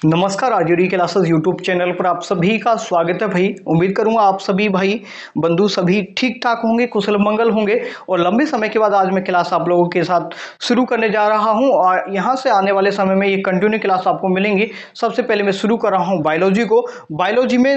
नमस्कार, RJD classes YouTube channel पर आप सभी का स्वागत है भाई। उम्मीद करूंगा आप सभी भाई बंधु सभी ठीक ठाक होंगे, कुशल मंगल होंगे। और लंबे समय के बाद आज मैं क्लास आप लोगों के साथ शुरू करने जा रहा हूं और यहां से आने वाले समय में ये कंटिन्यू क्लास आपको मिलेंगी। सबसे पहले मैं शुरू कर रहा हूं बायोलॉजी को। बायोलॉजी में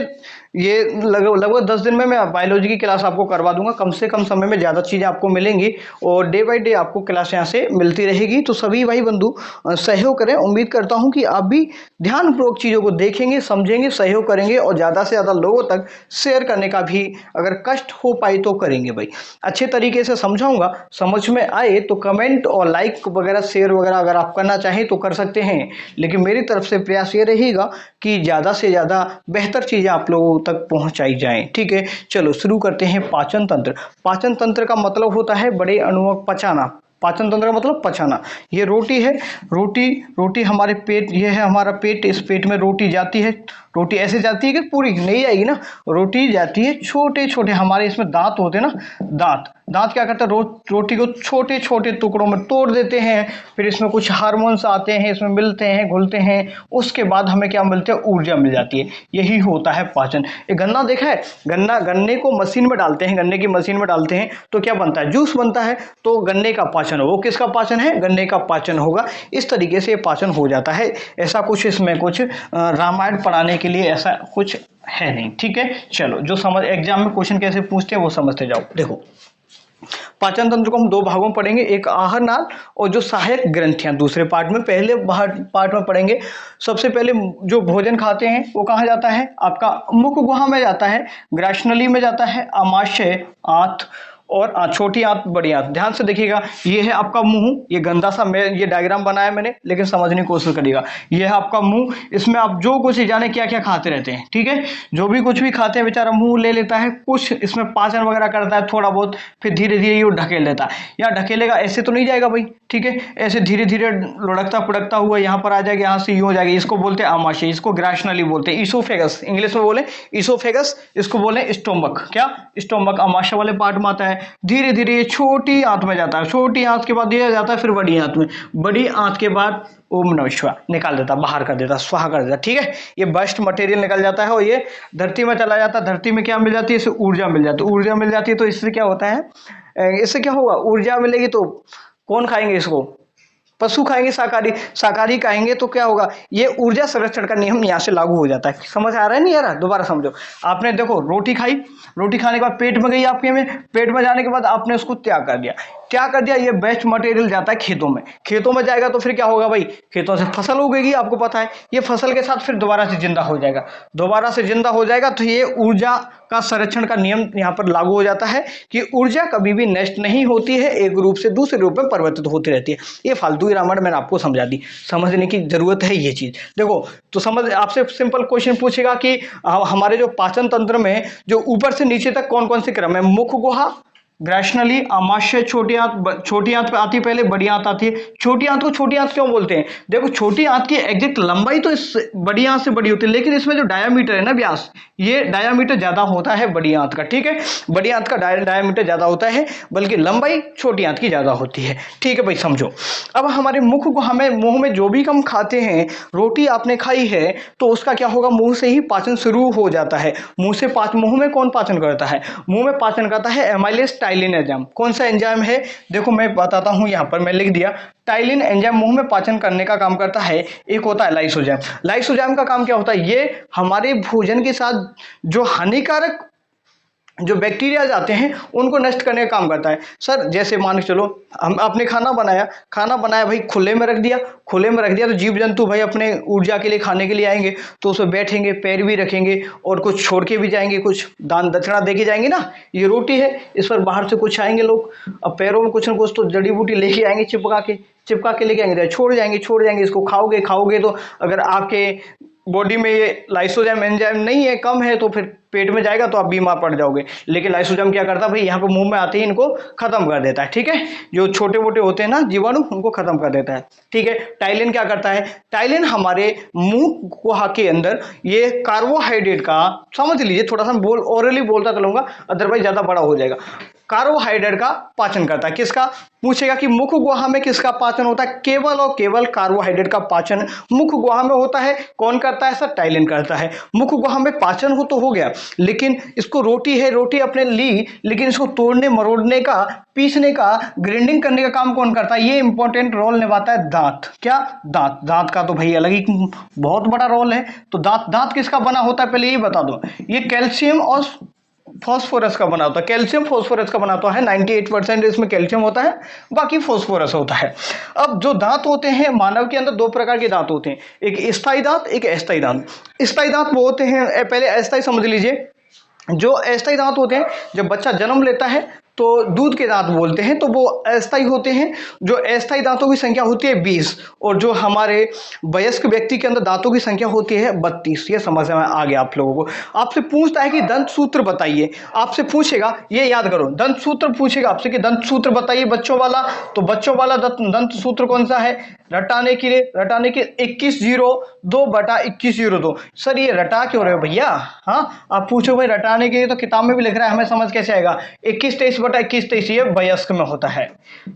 ये लगभग 10 दिन में मैं बायोलॉजी की क्लास आपको करवा दूंगा। कम से कम समय में ज़्यादा चीज़ें आपको मिलेंगी और डे बाय डे आपको क्लास यहाँ से मिलती रहेगी। तो सभी भाई बंधु सहयोग करें। उम्मीद करता हूँ कि आप भी ध्यानपूर्वक चीज़ों को देखेंगे, समझेंगे, सहयोग करेंगे और ज़्यादा से ज़्यादा लोगों तक शेयर करने का भी अगर कष्ट हो पाए तो करेंगे भाई। अच्छे तरीके से समझाऊंगा, समझ में आए तो कमेंट और लाइक वगैरह शेयर वगैरह अगर आप करना चाहें तो कर सकते हैं। लेकिन मेरी तरफ से प्रयास ये रहेगा कि ज़्यादा से ज़्यादा बेहतर चीज़ें आप लोगों तक पहुंचाई जाएं। ठीक है, चलो शुरू करते हैं। पाचन तंत्र। पाचन तंत्र का मतलब होता है बड़े अणुओं को पचाना। पाचन तंत्र का मतलब पचाना। ये रोटी है, रोटी रोटी हमारे पेट, ये है हमारा पेट, इस पेट में रोटी जाती है। रोटी ऐसे जाती है कि पूरी नहीं आएगी ना, रोटी जाती है छोटे छोटे, हमारे इसमें दांत होते हैं ना, दांत दांत क्या करता है, रोटी को छोटे छोटे टुकड़ों में तोड़ देते हैं। फिर इसमें कुछ हार्मोन्स आते हैं, इसमें मिलते हैं, घुलते हैं। उसके बाद हमें क्या मिलते हैं, ऊर्जा मिल जाती है। यही होता है पाचन। ये गन्ना देखा है, गन्ने को मशीन में डालते हैं, गन्ने की मशीन में डालते हैं तो क्या बनता है, जूस बनता है। तो गन्ने का पाचन हो, वो किसका पाचन है, गन्ने का पाचन होगा। इस तरीके से पाचन हो जाता है। ऐसा कुछ इसमें कुछ रामायण पढ़ाने के लिए ऐसा कुछ है नहीं। ठीक है, चलो जो समझ एग्जाम में क्वेश्चन कैसे पूछते हैं वो समझते जाओ। देखो, पाचन तंत्र को हम दो भागों में पढ़ेंगे, एक आहार नाल और जो सहायक ग्रंथियां दूसरे पार्ट में। पहले पार्ट में पढ़ेंगे, सबसे पहले जो भोजन खाते हैं वो कहाँ जाता है, आपका मुख गुहा में जाता है, ग्रासनली में जाता है, आमाशय, आंत और छोटी आंत, बड़ी आंत। ध्यान से देखिएगा, ये है आपका मुंह, ये गंदा सा मैं ये डायग्राम बनाया मैंने, लेकिन समझने की कोशिश करिएगा। ये है आपका मुंह, इसमें आप जो कुछ जाने क्या क्या खाते रहते हैं। ठीक है, जो भी कुछ भी खाते हैं बेचारा मुंह ले लेता है, कुछ इसमें पाचन वगैरह करता है थोड़ा बहुत, फिर धीरे धीरे ये ढकेल देता है। या ढकेलेगा ऐसे तो नहीं जाएगा भाई, ठीक है, ऐसे धीरे धीरे लुढ़कता पुढ़कता हुआ यहाँ पर आ जाएगा, यहाँ से यूं हो जाएगा। इसको बोलते हैं आमाशय, इसको ग्रासनली बोलते हैं, इसोफेगस इंग्लिश में बोले इसोफेगस, इसको बोले स्टोमक। क्या, स्टोमक आमाशय वाले पार्ट में आता है। धीरे धीरे ये छोटी आंत में जाता है, छोटी आंत के बाद ये जाता है फिर बड़ी आंत में, बड़ी आंत के बाद ओम नमः शिवाय निकाल देता, बाहर कर देता, स्वाहा कर देता। ठीक है, ये बस्ट मटेरियल निकल जाता है और ये धरती में चला जाता है। धरती में क्या मिल जाती है, इससे ऊर्जा मिल जाती है। ऊर्जा मिल जाती है तो इससे क्या होता है, इससे क्या होगा, ऊर्जा मिलेगी तो कौन खाएंगे इसको, पशु खाएंगे, शाकाहारी, शाकाहारी खाएंगे तो क्या होगा, ये ऊर्जा संरक्षण का नियम यहाँ से लागू हो जाता है। समझ आ रहा है नहीं आ रहा, दोबारा समझो। आपने देखो रोटी खाई, रोटी खाने के बाद पेट में गई आपके में, पेट में जाने के बाद आपने उसको त्याग कर दिया। क्या कर दिया, ये वेस्ट मटेरियल जाता है खेतों में, खेतों में जाएगा तो फिर क्या होगा भाई, खेतों से फसल उगेगी, आपको पता है। ये फसल के साथ फिर दोबारा से जिंदा हो जाएगा, दोबारा से जिंदा हो जाएगा। तो ये ऊर्जा का संरक्षण का नियम यहाँ पर लागू हो जाता है कि ऊर्जा कभी भी नष्ट नहीं होती है, एक रूप से दूसरे रूप में परिवर्तित होती रहती है। ये फालतू की रामायण मैंने आपको समझा दी, समझने की जरूरत है ये चीज। देखो तो समझ, आपसे सिंपल क्वेश्चन पूछेगा कि हमारे जो पाचन तंत्र में जो ऊपर से नीचे तक कौन कौन से क्रम है, मुख गुहा, ग्रासनली, आमाशय, छोटी आंत पे आती है पहले, बड़ी आंत आती है। छोटी आंत को छोटी आंत क्यों बोलते हैं, देखो छोटी आंत की एग्जैक्ट लंबाई तो इस बड़ी आंत से बड़ी होती है, लेकिन इसमें जो डायामीटर है ना, व्यास, ये डायामीटर ज्यादा होता है बड़ी आंत का। ठीक है, बड़ी आंत का डायामीटर ज्यादा होता है, बल्कि लंबाई छोटी आंत की ज्यादा होती है। ठीक है भाई, समझो। अब हमारे मुख गुहा में, मुंह में जो भी हम खाते हैं, रोटी आपने खाई है तो उसका क्या होगा, मुंह से ही पाचन शुरू हो जाता है। मुंह से मुंह में कौन पाचन करता है, मुंह में पाचन करता है एमाइलेज टाइलिन एंजाइम। कौन सा एंजाइम है, देखो मैं बताता हूं, यहां पर मैं लिख दिया, टाइलिन एंजाइम मुंह में पाचन करने का काम करता है। एक होता है लाइसोजाइम। लाइसोजाइम का काम क्या होता है, ये हमारे भोजन के साथ जो हानिकारक जो बैक्टीरिया आते हैं उनको नष्ट करने का काम करता है। सर जैसे मान के चलो, हम आपने खाना बनाया भाई, खुले में रख दिया, खुले में रख दिया तो जीव जंतु भाई अपने ऊर्जा के लिए, खाने के लिए आएंगे तो उसमें बैठेंगे, पैर भी रखेंगे और कुछ छोड़ के भी जाएंगे, कुछ दान दक्षिणा दे के जाएंगे ना। ये रोटी है, इस पर बाहर से कुछ आएंगे लोग, अब पैरों में कुछ ना कुछ तो जड़ी बूटी लेके आएंगे, चिपका के लेके आएंगे, छोड़ जाएंगे। इसको खाओगे तो अगर आपके बॉडी में ये लाइसोजाइम एंजाइम नहीं है, कम है, तो फिर पेट में जाएगा तो आप बीमार पड़ जाओगे। लेकिन लाइसोजाइम क्या करता है भाई, यहाँ पे मुंह में आते ही इनको खत्म कर देता है। ठीक है, जो छोटे मोटे होते हैं ना जीवाणु, उनको खत्म कर देता है। ठीक है, टाइलिन क्या करता है, टाइलिन हमारे मुंह गुहा के अंदर ये कार्बोहाइड्रेट का, समझ लीजिए थोड़ा सा बोल ओरली बोलता चलूंगा, अदरवाइज ज्यादा बड़ा हो जाएगा। कार्बोहाइड्रेट का पाचन करता है। किसका पूछेगा कि मुख गुहा में किसका पाचन होता है? केवल और केवल कार्बोहाइड्रेट का पाचन मुख गुहा में होता है। कौन करता है सर? टाइलिन करता है। मुख गुहा में पाचन हो तो हो गया, लेकिन इसको रोटी है, रोटी अपने ली, लेकिन इसको तोड़ने मरोड़ने का, पीसने का, ग्राइंडिंग करने का काम कौन करता है? ये इंपॉर्टेंट रोल निभाता है दांत। क्या? दांत। दांत का तो भाई अलग ही बहुत बड़ा रोल है। तो दांत किसका बना होता है पहले ये बता दो। ये कैल्शियम और फॉस्फोरस का बना होता है। कैल्शियम फॉस्फोरस का बना होता है। 98% इसमें कैल्शियम होता है, बाकी फॉस्फोरस होता है। अब जो दांत होते हैं मानव के अंदर, दो प्रकार के दांत होते हैं, एक स्थायी दांत, एक अस्थायी दांत। स्थायी दांत वो होते हैं, पहले अस्थायी समझ लीजिए। जो अस्थायी दांत होते हैं, जब बच्चा जन्म लेता है तो दूध के दांत बोलते हैं, तो वो अस्थायी होते हैं। जो अस्थायी दांतों की संख्या होती है 20, और जो हमारे वयस्क व्यक्ति के अंदर दांतों की संख्या होती है 32। ये समझ में आ गया आप लोगों को। आपसे पूछता है कि दंत सूत्र बताइए, आपसे पूछेगा, ये याद करो, दंत सूत्र पूछेगा आपसे कि दंत सूत्र बताइए बच्चों वाला। तो बच्चों वाला दंत सूत्र कौन सा है? रटाने के लिए 2102/2102। सर ये रटा क्यों रहे हो भैया? हाँ, आप पूछो भाई रटाने के लिए, तो किताब में भी लिख रहा है, हमें समझ कैसे आएगा? 2123/2123 ये वयस्क में होता है।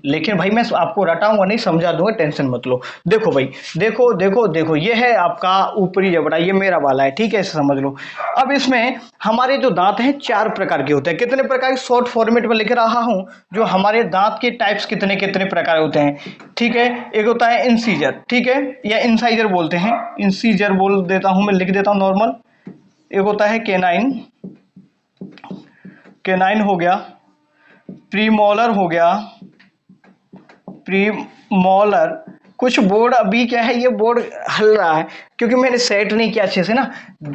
लेकिन भाई मैं आपको रटाऊंगा नहीं, समझा दूंगा, टेंशन मत लो। देखो भाई, देखो देखो देखो, ये है आपका ऊपरी जबड़ा, ये मेरा वाला है, ठीक है, इसे समझ लो। अब इसमें हमारे जो दांत हैं 4 प्रकार के होते हैं। कितने प्रकार के? शॉर्ट फॉर्मेट में लिख रहा हूं, जो हमारे दांत के टाइप्स कितने कितने प्रकार होते हैं, ठीक है। एक होता है इंसीजर, ठीक है, या इंसाइजर बोलते हैं, इंसीजर बोल देता हूं मैं, लिख देता हूं नॉर्मल। एक होता है केनाइन, केनाइन हो गया, प्रीमोलर हो गया, प्रीमोलर। कुछ बोर्ड अभी क्या है, ये बोर्ड हल रहा है क्योंकि मैंने सेट नहीं किया अच्छे से ना,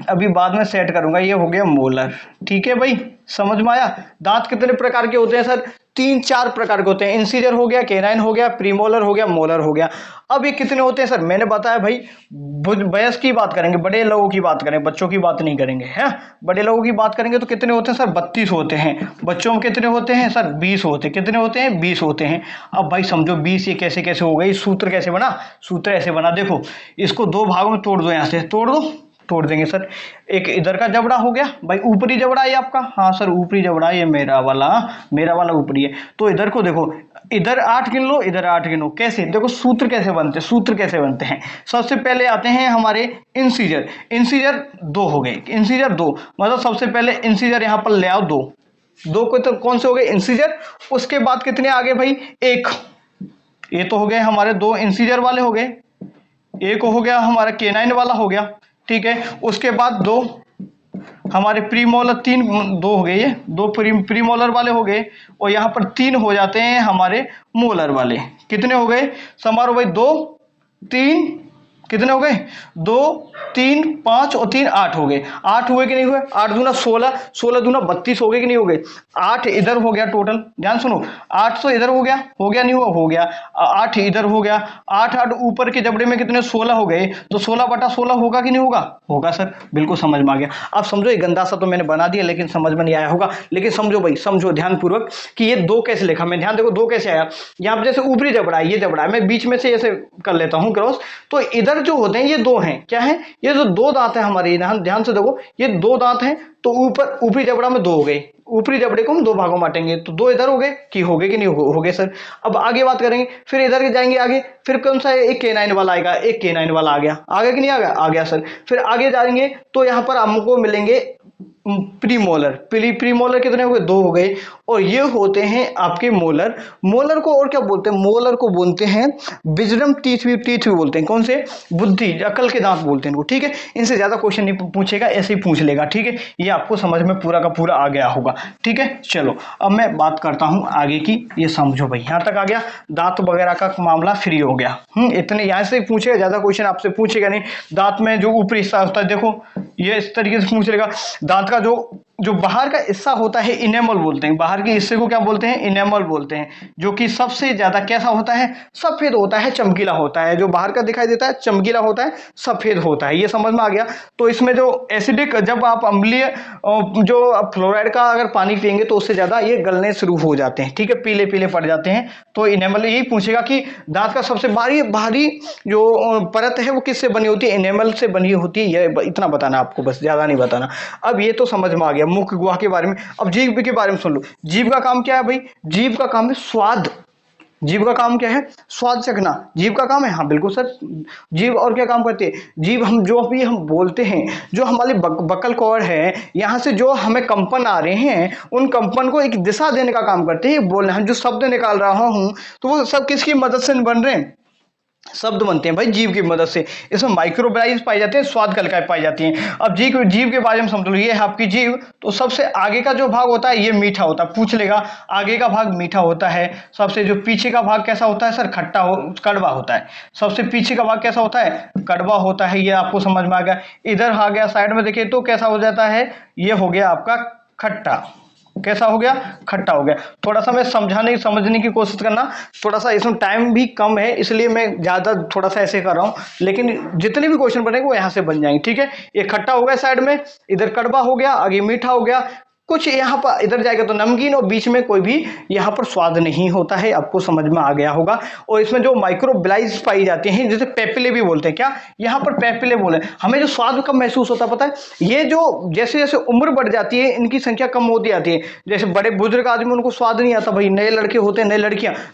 अभी बाद में सेट करूंगा। ये हो गया मोलर, ठीक है भाई, समझ में आया? दांत कितने प्रकार के होते हैं सर? 3-4 प्रकार के होते हैं। इंसीजर हो गया, केनाइन हो गया, प्रीमोलर हो गया, मोलर हो गया। अब ये कितने होते हैं सर? मैंने बताया भाई, वयस्क की बात करेंगे, बड़े लोगों की बात करें, बच्चों की बात नहीं करेंगे, हैं? बड़े लोगों की बात करेंगे तो कितने होते हैं सर? 32 होते हैं। बच्चों में कितने होते हैं सर? 20 होते हैं। कितने होते हैं? 20 होते हैं। अब भाई समझो 20 ये कैसे कैसे हो गई? सूत्र कैसे बना? सूत्र ऐसे बना, देखो, इसको 2 भागों में तोड़ दो, यहां से तोड़ दो, तोड़ देंगे सर। एक इधर का जबड़ा हो गया भाई, ऊपरी जबड़ा है आपका, हाँ सर ऊपरी जबड़ा, ये मेरा वाला ऊपरी है। तो इधर को देखो, इधर 8 गिन लो, इधर 8 गिनो। कैसे? देखो सूत्र कैसे बनते हैं, सूत्र कैसे बनते हैं। सबसे पहले आते हैं हमारे इंसीजर। इंसीजर 2 हो गए, इंसीजर 2 मतलब सबसे पहले इंसीजर यहां पर ले आओ, 2 को तो कौन से हो गए? इंसीजर। उसके बाद कितने आ गए भाई? 1। ये तो हो गए हमारे 2 इंसीजर वाले हो गए। एक हो गया हमारा केनाइन वाला हो गया, ठीक है। उसके बाद 2 हमारे प्रीमोलर, 2 हो गए, ये 2 प्रीमोलर वाले हो गए, और यहाँ पर 3 हो जाते हैं हमारे मोलर वाले। कितने हो गए समारोह भाई? 2 3 कितने हो गए? 2 3 5 और 3 8 हो गए। 8 हुए कि नहीं हुए? 8 दूना 16, 16 दूना 32 हो गए कि नहीं हो गए? 8 इधर हो गया टोटल, ध्यान सुनो, 800 इधर हो गया नहीं हुआ? हो गया। 8 इधर हो गया, 8 ऊपर के जबड़े में कितने? 16 हो गए। तो 16/16 होगा कि नहीं होगा? होगा सर, बिल्कुल समझ में आ गया। अब समझो, ये गंदा सा तो मैंने बना दिया, लेकिन समझ में नहीं आया होगा। लेकिन समझो भाई, समझो ध्यानपूर्वक कि ये 2 कैसे लिखा मैं, ध्यान देखो 2 कैसे आया। यहाँ पर जैसे ऊपरी जबड़ा है, ये जबड़ा है, मैं बीच में से ऐसे कर लेता हूँ क्रॉस, तो इधर जो होते हैं ये 2 हैं। क्या है? ये जो 2 दांत है हमारे, ध्यान से देखो, ये 2 दांत हैं। तो ऊपरी जबड़ा में 2 हो गए, ऊपरी जबड़े को हम 2 भागों में बांटेंगे, तो 2 इधर हो गए कि हो गए कि नहीं? हो गए सर। अब आगे बात करेंगे, फिर इधर के जाएंगे आगे, फिर कौन सा है? एक केनाइन वाला आएगा, एक केनाइन वाला आ गया, आगे कि नहीं आ गया? आ गया सर। फिर आगे जाएंगे तो यहाँ पर हमको मिलेंगे प्रीमोलर। प्रीमोलर कितने हो गए? 2 हो गए। और ये होते हैं आपके मोलर। मोलर को और क्या बोलते हैं? मोलर को बोलते हैं विजडम टीथ भी बोलते हैं। कौन से? बुद्धि, अकल के दांत बोलते हैं इनको, ठीक है। इनसे ज्यादा क्वेश्चन नहीं पूछेगा, ऐसे ही पूछ लेगा, ठीक है। ये आपको समझ में पूरा का पूरा आ गया होगा, ठीक है। चलो अब मैं बात करता हूं आगे की, ये समझो भाई, यहां तक आ गया, दांत वगैरह का मामला फ्री हो गया। इतने यहां से पूछेगा, ज्यादा क्वेश्चन आपसे पूछेगा नहीं। दांत में जो ऊपरी हिस्सा होता है, देखो ये इस तरीके से पूछ लेगा। दांत का जो बाहर का हिस्सा होता है इनेमल बोलते हैं, बाहर के हिस्से को क्या बोलते हैं? इनेमल बोलते हैं, जो कि सबसे ज्यादा कैसा होता है? सफेद होता है, चमकीला होता है। जो बाहर का दिखाई देता है चमकीला होता है, सफेद होता है। ये समझ में आ गया। तो इसमें जो एसिडिक, जब आप अम्लीय जो फ्लोराइड का अगर पानी पियेंगे तो उससे ज्यादा ये गलने शुरू हो जाते हैं, ठीक है, पीले पीले पड़ जाते हैं। तो इनेमल यही पूछेगा कि दांत का सबसे भारी जो परत है वो किससे बनी होती है? इनेमल से बनी होती है। ये इतना बताना आपको, बस ज्यादा नहीं बताना। अब ये तो समझ में आ गया। मुख गुहा के बारे में। अब जीभ के बारे में सुन लो। जीभ का काम क्या है भाई? जीभ का काम है स्वाद। जीभ का काम क्या है? स्वाद चखना। जीभ का काम है, हाँ बिल्कुल सर। जीभ और क्या काम करती है? जीभ हम जो भी हम बोलते हैं, जो हमारी बकल कॉर्ड है, यहाँ से जो हमें कंपन आ रहे हैं, उन कंपन को एक दिशा देने का काम करते हैं। बोलना, हम जो शब्द निकाल रहा हूँ तो वो सब किसकी मदद से बन रहे हैं? शब्द बनते हैं भाई जीभ की मदद से। इसमें माइक्रोब्लाइज पाई जाती है, स्वाद कलिकाएं पाई जाती हैं। अब जीभ के बारे में समझ लो। ये है आपकी जीभ, तो सबसे आगे का जो भाग होता है ये मीठा होता है। पूछ लेगा, आगे का भाग मीठा होता है। सबसे जो पीछे का भाग कैसा होता है सर? कड़वा होता है। सबसे पीछे का भाग कैसा होता है? कड़वा होता है। ये आपको समझ में आ गया। इधर आ गया साइड में देखिए तो कैसा हो जाता है? ये हो गया आपका खट्टा। कैसा हो गया? खट्टा हो गया। थोड़ा सा मैं समझने की कोशिश करना, थोड़ा सा इसमें टाइम भी कम है इसलिए मैं ज्यादा थोड़ा सा ऐसे कर रहा हूं, लेकिन जितने भी क्वेश्चन बनेंगे वो यहां से बन जाएंगे। ठीक है, ये खट्टा हो गया साइड में, इधर कड़वा हो गया, आगे मीठा हो गया, कुछ यहाँ पर इधर जाएगा तो नमकीन, और बीच में कोई भी यहाँ पर स्वाद नहीं होता है। आपको समझ में आ गया होगा। और इसमें जो माइक्रोब्लाइज पाई जाती हैं, जैसे पेपिले भी बोलते हैं। क्या यहाँ पर पेपिले बोले? हमें जो स्वाद कब महसूस होता है पता है? ये जो जैसे जैसे उम्र बढ़ जाती है इनकी संख्या कम होती जाती है। जैसे बड़े बुजुर्ग आदमी, उनको स्वाद नहीं आता भाई। नए लड़के होते हैं, नई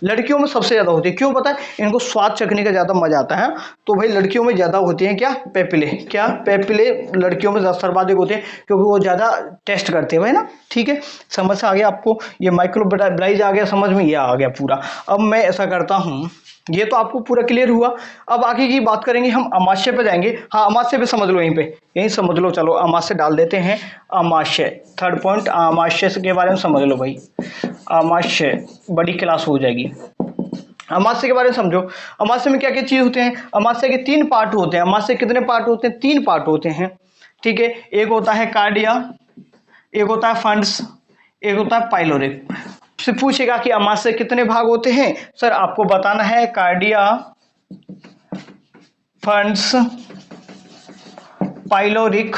लड़कियों में सबसे ज्यादा होती है। क्यों पता है? इनको स्वाद चखने का ज्यादा मजा आता है। तो भाई लड़कियों में ज्यादा होती है क्या? पेपिले। क्या पेपिले लड़कियों में सर्वाधिक होते हैं, क्योंकि वो ज्यादा टेस्ट करते हैं भाई ना। ठीक है, समझ आ गया आपको? ये माइक्रोब्लाइज आ गया समझ में, ये आ गया पूरा। अब मैं ऐसा करता हूं, ये तो आपको पूरा क्लियर हुआ। अब आगे की बात करेंगे हम, अमाशय पे जाएंगे। हाँ, अमाशय पे समझ लो, यहीं समझ लो। चलो अमाशय डाल देते हैं। अमाशय, थर्ड पॉइंट, अमाशय के बारे में समझ लो भाई। अमाशय बड़ी क्लास हो जाएगी। अमाशय के बारे में समझो। अमाशय में क्या क्या चीज होते हैं? अमाशय के 3 पार्ट होते हैं। अमाशय कितने पार्ट होते हैं? 3 पार्ट होते हैं। ठीक है, एक होता है कार्डिया, एक होता है फंड्स, एक होता है पाइलोरिक। से पूछेगा कि अमाशय कितने भाग होते हैं? सर आपको बताना है कार्डिया, फंड्स, पाइलोरिक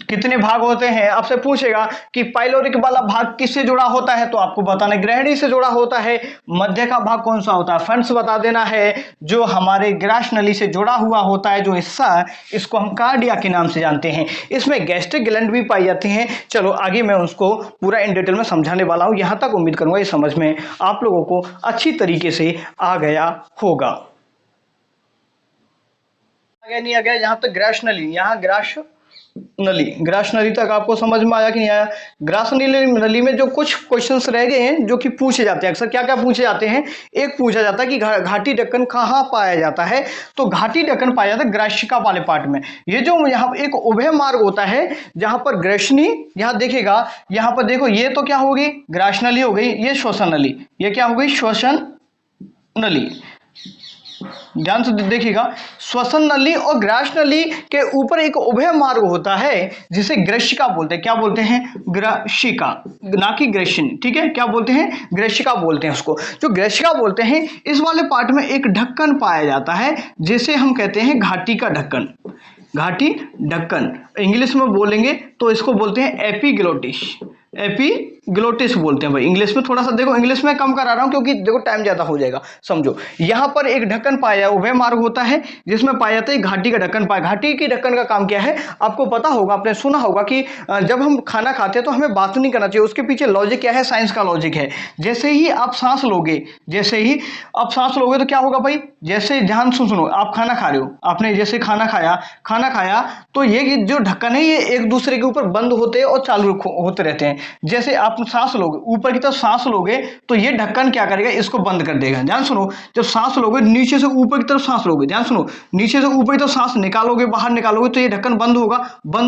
कितने भाग होते हैं। आपसे पूछेगा कि पाइलोरिक वाला भाग किससे जुड़ा होता है, तो आपको बताना है ग्रहणी से जुड़ा होता है। मध्य का भाग कौन सा होता है? फंड्स बता देना है, जो हमारे ग्रास नली से जुड़ा हुआ होता है, जो हिस्सा, इसको हम कार्डिया के नाम से जानते हैं। इसमें गैस्ट्रिक ग्लैंड भी पाई जाती हैं। चलो आगे मैं उसको पूरा इन डिटेल में समझाने वाला हूं। यहां तक उम्मीद करूंगा ये समझ में आप लोगों को अच्छी तरीके से आ गया होगा। आ गया नहीं आ गया? यहां तक ग्रास नली, यहाँ ग्रास नली तक आपको समझ में आया कि नहीं आया? ग्रास नली में जो कुछ क्वेश्चंस रह गए हैं जो कि पूछे जाते हैं अक्सर। क्या क्या पूछे जाते हैं? एक पूछा जाता है कि घाटी ढक्कन कहाँ पाया जाता है, तो घाटी ढक्कन पाया जाता है ग्राशिका वाले पार्ट में। ये जो यहाँ एक उभय मार्ग होता है, जहां पर ग्रसनी, यहाँ देखेगा, यहाँ पर देखो, ये तो क्या होगी? ग्रास नली हो गई। ये श्वसन नली, ये क्या हो गई? श्वसन नली। ध्यान से देखिएगा, श्वसन नली और ग्रास नली के ऊपर एक उभय मार्ग होता है जिसे ग्रशिका बोलते हैं। क्या बोलते हैं? ग्रशिका, ना कि ग्रसनी। ठीक है, क्या बोलते हैं? ग्रशिका बोलते हैं उसको। जो ग्रशिका बोलते हैं, इस वाले पार्ट में एक ढक्कन पाया जाता है जिसे हम कहते हैं घाटी का ढक्कन। घाटी ढक्कन इंग्लिश में बोलेंगे तो इसको बोलते हैं एपिग्लोटिस। एपिग्लोटिस बोलते हैं भाई इंग्लिश में। थोड़ा सा देखो, इंग्लिश में कम करा रहा हूं क्योंकि देखो टाइम ज्यादा हो जाएगा। समझो, यहां पर एक ढक्कन पाया जाए, उभय मार्ग होता है जिसमें पाया जाता है घाटी का ढक्कन। पाया, घाटी की ढक्कन का काम क्या है? आपको पता होगा, आपने सुना होगा कि जब हम खाना खाते हैं तो हमें बात नहीं करना चाहिए। उसके पीछे लॉजिक क्या है? साइंस का लॉजिक है। जैसे ही आप सांस लोगे, तो क्या होगा भाई? जैसे ध्यान सुनो, आप खाना खा रहे हो, आपने जैसे खाना खाया तो ये जो ढक्कन है ये एक दूसरे के ऊपर बंद होते हैं और चालू होते रहते हैं। जैसे आप सांस लोगे, ऊपर की तरफ सांस लोगे तो ये ढक्कन क्या करेगा? इसको बंद कर देगा। ध्यान सुनो, जब सांस लोगे, नीचे से ऊपर की तरफ सांस लोगे, ध्यान सुनो, नीचे से ऊपर की तरफ सांस निकालोगे, बाहर निकालोगे तो ये ढक्कन बंद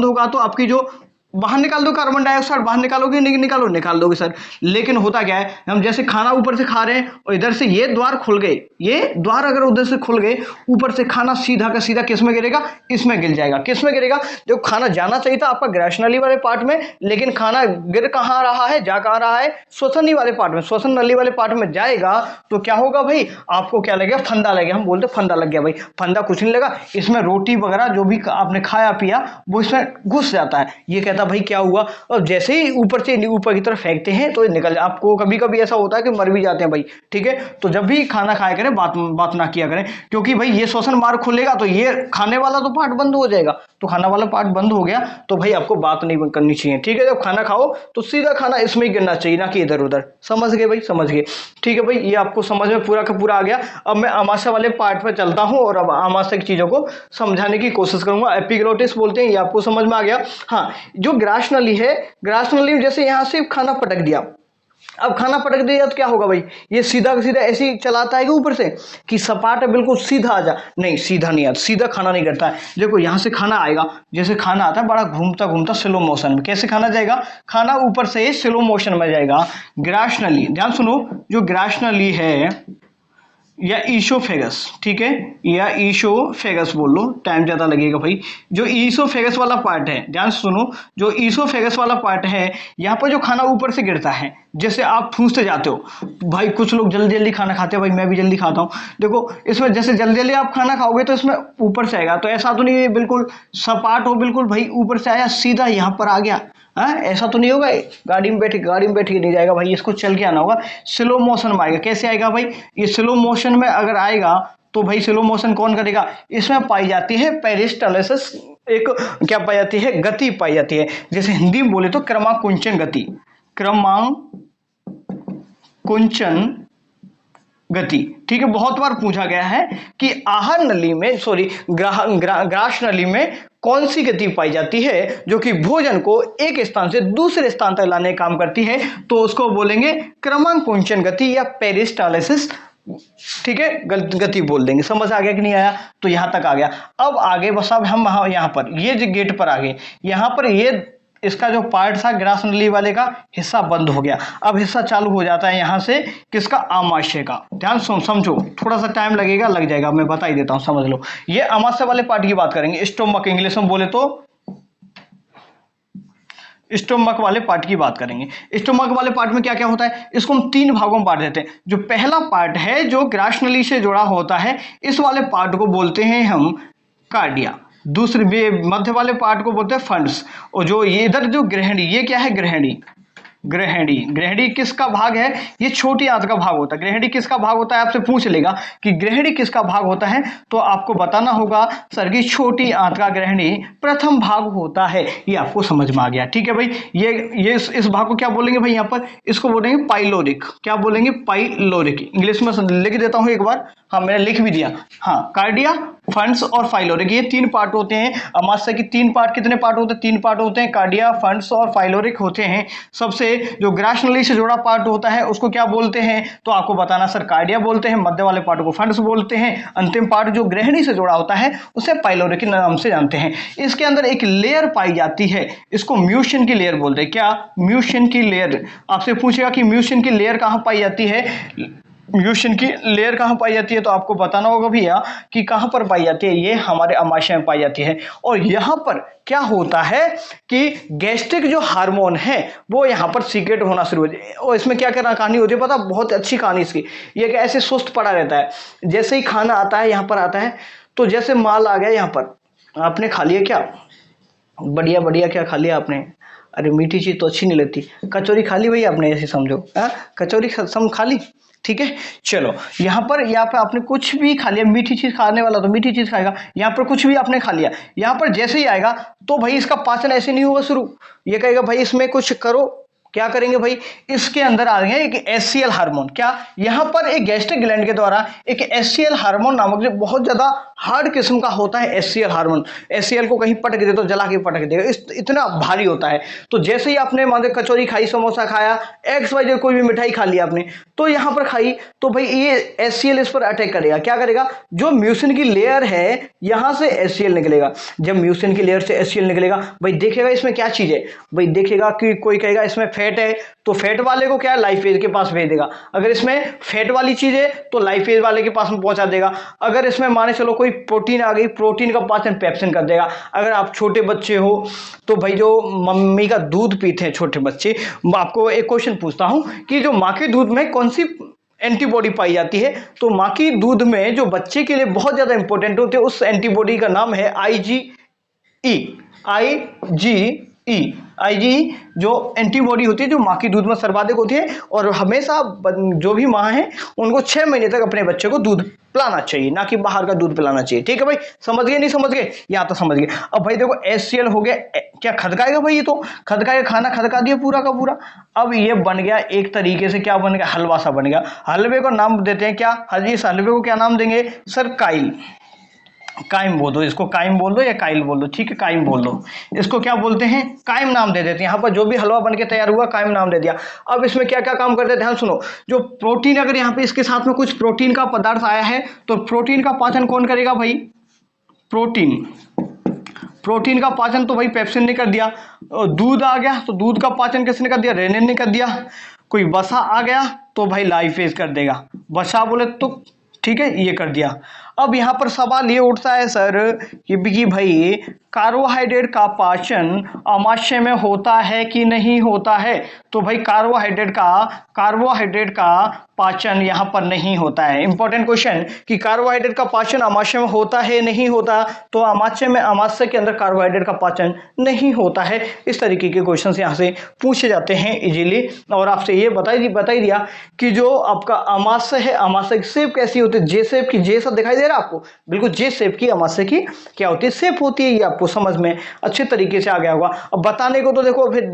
होगा तो आपकी जो बाहर निकाल दो, कार्बन डाइऑक्साइड बाहर निकालोगे, नहीं निकाल दोगे सर। लेकिन होता क्या है, हम जैसे खाना ऊपर से खा रहे हैं और इधर से ये द्वार खुल गए, ये द्वार अगर उधर से खुल गए, ऊपर से खाना सीधा का सीधा किस में गिरेगा? इसमें गिर जाएगा। किस में गिरेगा? जो खाना जाना चाहिए था आपका ग्रास नली वाले पार्ट में, लेकिन खाना गिर कहाँ रहा है? जा कहाँ रहा है? श्वसन नली वाले पार्ट में। श्वसन नली वाले पार्ट में जाएगा तो क्या होगा भाई? आपको क्या लगेगा? फंदा लगेगा। हम बोलते फंदा लग गया भाई। फंदा कुछ नहीं लगा, इसमें रोटी वगैरह जो भी आपने खाया पिया वो इसमें घुस जाता है। ये कहता था भाई क्या हुआ, और जैसे ही ऊपर से ऊपर की तरफ फेंकते हैं तो ये निकल आपको कभी कभी ऐसा होता है कि मर भी जाते हैं भाई। ठीक है, तो जब भी खाना खाया करें बात बात ना किया करें, क्योंकि भाई ये श्वसन मार्ग खुलेगा तो ये खाने वाला तो पार्ट बंद हो जाएगा, तो खाना वाला पार्ट बंद हो गया तो भाई आपको बात नहीं करनी चाहिए। ठीक है, जब खाना खाओ तो सीधा खाना इसमें ही गिरना चाहिए, ना कि इधर उधर। समझ गए भाई, समझ गए। ठीक है भाई, ये आपको समझ में पूरा का पूरा आ गया। अब मैं आमाशय वाले पार्ट पर चलता हूं और अब आमाशय की चीजों को समझाने की कोशिश करूंगा। एपिग्लोटिस बोलते हैं, ये आपको समझ में आ गया। हाँ, जो ग्रास नली है, ग्रास नली में जैसे यहां से खाना पटक दिया, अब खाना पटक दिया तो क्या होगा भाई, ये सीधा का सीधा ऐसे ही चलाता है कि ऊपर से कि सपाट है बिल्कुल सीधा आ जा, नहीं सीधा नहीं आता, सीधा खाना नहीं करता है। देखो यहां से खाना आएगा, जैसे खाना आता है बड़ा घूमता घूमता स्लो मोशन में, कैसे खाना जाएगा, खाना ऊपर से स्लो मोशन में जाएगा। ग्रास नली, ध्यान सुनो, जो ग्रास नली है या ईसोफेगस, ठीक है, या ईसोफेगस बोल लो, टाइम ज्यादा लगेगा भाई। जो ईसोफेगस वाला पार्ट है, ध्यान सुनो, जो ईसोफेगस वाला पार्ट है, यहाँ पर जो खाना ऊपर से गिरता है, जैसे आप ठूंसते जाते हो भाई, कुछ लोग जल्दी जल्दी खाना खाते हैं भाई, मैं भी जल्दी खाता हूँ। देखो इसमें जैसे जल्दी जल्दी आप खाना खाओगे तो इसमें ऊपर से आएगा, तो ऐसा तो नहीं बिल्कुल सपाट हो, बिल्कुल भाई ऊपर से आया सीधा यहाँ पर आ गया। हाँ, ऐसा तो नहीं होगा, गाड़ी में बैठ के नहीं जाएगा भाई, इसको चल के आना होगा, स्लो मोशन में आएगा। कैसे आएगा भाई, ये स्लो मोशन में अगर आएगा तो भाई स्लो मोशन कौन करेगा, इसमें पाई जाती है पेरिस्टालसिस, एक क्या पाई जाती है, गति पाई जाती है। जैसे हिंदी में बोले तो क्रमाकुंचन गति, क्रमाकुंचन गति। ठीक है, बहुत बार पूछा गया है कि आहार नली में, सॉरी ग्रास नली में कौन सी गति पाई जाती है जो कि भोजन को एक स्थान से दूसरे स्थान तक लाने का काम करती है, तो उसको बोलेंगे क्रमाकुंचन गति या पेरिस्टालसिस। ठीक है, गति बोल देंगे। समझ आ गया कि नहीं आया, तो यहां तक आ गया। अब आगे बस अब हम यहाँ पर ये जो गेट पर आ गए, यहाँ पर ये इसका जो पार्ट था ग्रास नली वाले का हिस्सा बंद हो गया, अब हिस्सा चालू हो जाता है यहां से किसका, आमाशय का। ध्यान समझो, थोड़ा सा टाइम लगेगा, लग जाएगा, मैं बता ही देता हूं, समझ लो। ये आमाशय वाले पार्ट की बात करेंगे, स्टोमक इंग्लिश में बोले तो स्टोमक वाले पार्ट की बात करेंगे। स्टोमक वाले पार्ट में क्या क्या होता है, इसको हम तीन भागों में बांट देते हैं। जो पहला पार्ट है जो ग्रास नली से जुड़ा होता है, इस वाले पार्ट को बोलते हैं हम कार्डिया। दूसरे मध्य वाले पार्ट को बोलते हैं फंड्स, और जो ये इधर जो ग्रहणी, ये क्या है, ग्रहणी। ग्रहणी किसका भाग है, ये छोटी आंत का भाग होता है। ग्रहणी किसका भाग होता है, आपसे पूछ लेगा कि ग्रहणी किसका भाग होता है, तो आपको बताना होगा सर की छोटी आंत का ग्रहणी प्रथम भाग होता है। ये आपको समझ में आ गया। ठीक है भाई, ये इस भाग को क्या बोलेंगे भाई, यहाँ पर इसको बोलेंगे पाइलोरिक। क्या बोलेंगे, पाइलोरिक। इंग्लिश में लिख देता हूं एक बार, हाँ मैंने लिख भी दिया। हाँ, कार्डिया, फंड्स और फाइलोरिक, ये तीन पार्ट होते हैं। आमाशय की तीन पार्ट, कितने पार्ट होते हैं, तीन पार्ट होते हैं, कार्डिया, फंड्स और फाइलोरिक होते हैं। सबसे जो ग्रास नली से जुड़ा पार्ट होता है उसको क्या बोलते हैं, तो आपको बताना सर कार्डिया बोलते हैं, मध्य वाले पार्ट को फंड्स बोलते हैं, अंतिम पार्ट जो ग्रहणी से जुड़ा होता है उसे पाइलोरिक के नाम से जानते हैं। इसके अंदर एक लेयर पाई जाती है, इसको म्यूसिन की लेयर बोलते हैं। क्या, म्यूसिन की लेयर। आपसे पूछेगा कि म्यूसिन की लेयर कहां पाई जाती है, म्यूसिन की लेयर कहां पाई जाती है, तो आपको बताना होगा भैया कि कहां पर पाई जाती है, ये हमारे आमाशय में पाई जाती है। और यहां पर क्या होता है कि गैस्ट्रिक जो हार्मोन है वो यहां पर सीक्रेट होना शुरू हो जाए। और इसमें क्या करना कहानी होती है पता, बहुत अच्छी कहानी इसकी। ये कि ऐसे सुस्त पड़ा रहता है, जैसे ही खाना आता है यहां पर आता है, तो जैसे माल आ गया यहां पर, आपने खा लिया क्या, बढ़िया बढ़िया, क्या खा लिया आपने, अरे मीठी चीज तो अच्छी नहीं लगती, कचौरी खा ली भाई आपने, ऐसे समझो, कचौरी सम खा ली। ठीक है, चलो यहाँ पर आपने कुछ भी खा लिया, मीठी चीज खाने वाला तो मीठी चीज खाएगा, यहाँ पर कुछ भी आपने खा लिया, यहाँ पर जैसे ही आएगा तो भाई इसका पाचन ऐसे नहीं होगा शुरू, ये कहेगा भाई इसमें कुछ करो। क्या करेंगे भाई, इसके अंदर आ गए एक एचसीएल हार्मोन। क्या, यहां पर एक गैस्ट्रिक ग्लैंड के द्वारा एक एचसीएल हार्मोन नामक जो बहुत ज्यादा हार्ड किस्म का होता है एचसीएल हार्मोन, एचसीएल को कहीं पटक दे तो जला के पटक देगा, इतना भारी होता है। तो जैसे ही आपने मान लो कचौरी खाई, समोसा खाया, एक्स वाई कोई भी मिठाई खा ली आपने, तो यहां पर खाई, तो भाई ये एचसीएल इस पर अटैक करेगा। क्या करेगा, जो म्यूसिन की लेयर है यहां से एचसीएल निकलेगा। जब म्यूसिन की लेयर से एचसीएल निकलेगा, भाई देखेगा इसमें क्या चीज है, भाई देखेगा कि कोई कहेगा इसमें फैट है, तो फैट वाले को क्या है, लाइफेज के पास भेज देगा। अगर इसमें फैट वाली चीज है तो लाइफेज वाले के पास में पहुंचा देगा। अगर इसमें माने चलो कोई प्रोटीन आ गई, प्रोटीन का पाचन पेप्सिन कर देगा। अगर आप छोटे बच्चे हो तो भाई जो मम्मी का दूध पीते हैं छोटे बच्चे, आपको एक क्वेश्चन पूछता हूं कि जो मां के दूध में कौन सी एंटीबॉडी पाई जाती है, तो मां की दूध में जो बच्चे के लिए बहुत ज्यादा इंपॉर्टेंट होते हैं उस एंटीबॉडी का नाम है IgE। आईजी जो एंटीबॉडी होती है जो माँ की दूध में सर्वाधिक होती है, और हमेशा जो भी माँ है उनको 6 महीने तक अपने बच्चे को दूध पिलाना चाहिए, ना कि बाहर का दूध पिलाना चाहिए। ठीक है भाई, समझ गए नहीं समझ गए? या तो समझ गए। अब भाई देखो HCl हो गया, क्या खदकाएगा भाई? ये तो खदकाएगा, खाना खदका दिया पूरा का पूरा। अब ये बन गया एक तरीके से, क्या बन गया? हलवा सा बन गया। हलवे को नाम देते हैं क्या? हाजी, इस हलवे को क्या नाम देंगे सर? काइल। काइम बोल दो इसको, काइम बोल दो या काइल बोल दो, ठीक है काइम बोल दो। इसको क्या बोलते हैं? काइम नाम दे देते हैं। यहाँ पर जो भी हलवा बन के तैयार हुआ काइम नाम दे दिया। अब इसमें क्या क्या काम करते हैं ध्यान सुनो। जो प्रोटीन, अगर यहाँ पे इसके साथ में कुछ प्रोटीन का पदार्थ आया है तो प्रोटीन का पाचन कौन करेगा भाई? प्रोटीन। प्रोटीन का पाचन तो भाई पेप्सिन ने कर दिया। दूध आ गया तो दूध का पाचन किसने कर दिया? रेनिन ने कर दिया। कोई वसा आ गया तो भाई लाइफेज कर देगा। वसा बोले तो ठीक है, ये कर दिया। अब यहां पर सवाल ये उठता है सर कि भाई कार्बोहाइड्रेट का पाचन आमाशय में होता है कि नहीं होता है? तो भाई कार्बोहाइड्रेट का पाचन यहां पर नहीं होता है। इंपॉर्टेंट क्वेश्चन कि कार्बोहाइड्रेट का पाचन आमाशय में होता है नहीं होता? तो आमाशय के अंदर कार्बोहाइड्रेट का पाचन नहीं होता है। इस तरीके के क्वेश्चन यहां से पूछे जाते हैं इजीली। और आपसे ये बता ही दिया कि जो आपका आमाशय है, आमाशय की शेप कैसी होती है? जे शेप की। जे सब दिखाई दे रहा है आपको? बिल्कुल जे शेप की आमाशय की क्या होती है? शेप होती है। ये आपको समझ में अच्छे तरीके से आ गया होगा। अब बताने को तो देखो फिर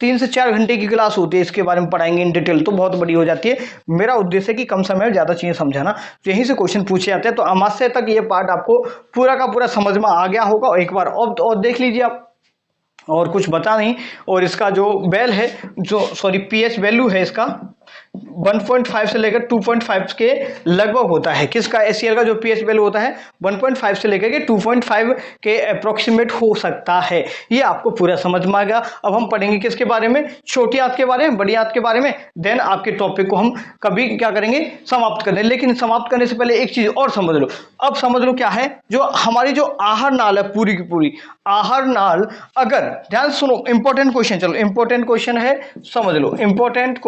3 से 4 घंटे की क्लास होती है, इसके बारे में पढ़ाएंगे इन डिटेल तो बहुत बड़ी हो जाती है। मेरा उद्देश्य है कि कम समय में ज्यादा चीजें समझाना, तो यहीं से क्वेश्चन पूछे जाते हैं। तो आमाशय तक ये पार्ट आपको पूरा का पूरा समझ में आ गया होगा। एक बार और देख लीजिए आप, और कुछ बता नहीं। और इसका जो बेल है, जो सॉरी पीएच वैल्यू है इसका 1.5 से लेकर 2.5 के लगभग होता है। किसका? HCl का जो पीएच वैल्यू होता है 1.5 से लेकर के 2.5 के अप्रोक्सीमेट हो सकता है। ये आपको पूरा समझ में आ गया। अब हम पढ़ेंगे किसके बारे में? छोटी आंत के बारे में, बड़ी आंत के बारे में। देन आपके टॉपिक को हम कभी क्या करेंगे? समाप्त कर दें। लेकिन समाप्त करने से पहले एक चीज और समझ लो। अब समझ लो क्या है, जो हमारी जो आहार नाल है पूरी की पूरी आहार नाल, अगर ध्यान सुनो इंपॉर्टेंट क्वेश्चन, चलो इंपॉर्टेंट क्वेश्चन है समझ लो। इंपॉर्टेंट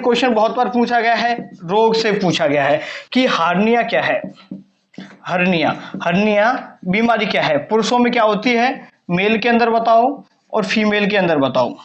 क्वेश्चन बहुत बार पूछा गया है, रोग से पूछा गया है कि हार्निया क्या है? हर्निया बीमारी क्या है? पुरुषों में क्या होती है? मेल के अंदर बताओ और फीमेल के अंदर बताओ।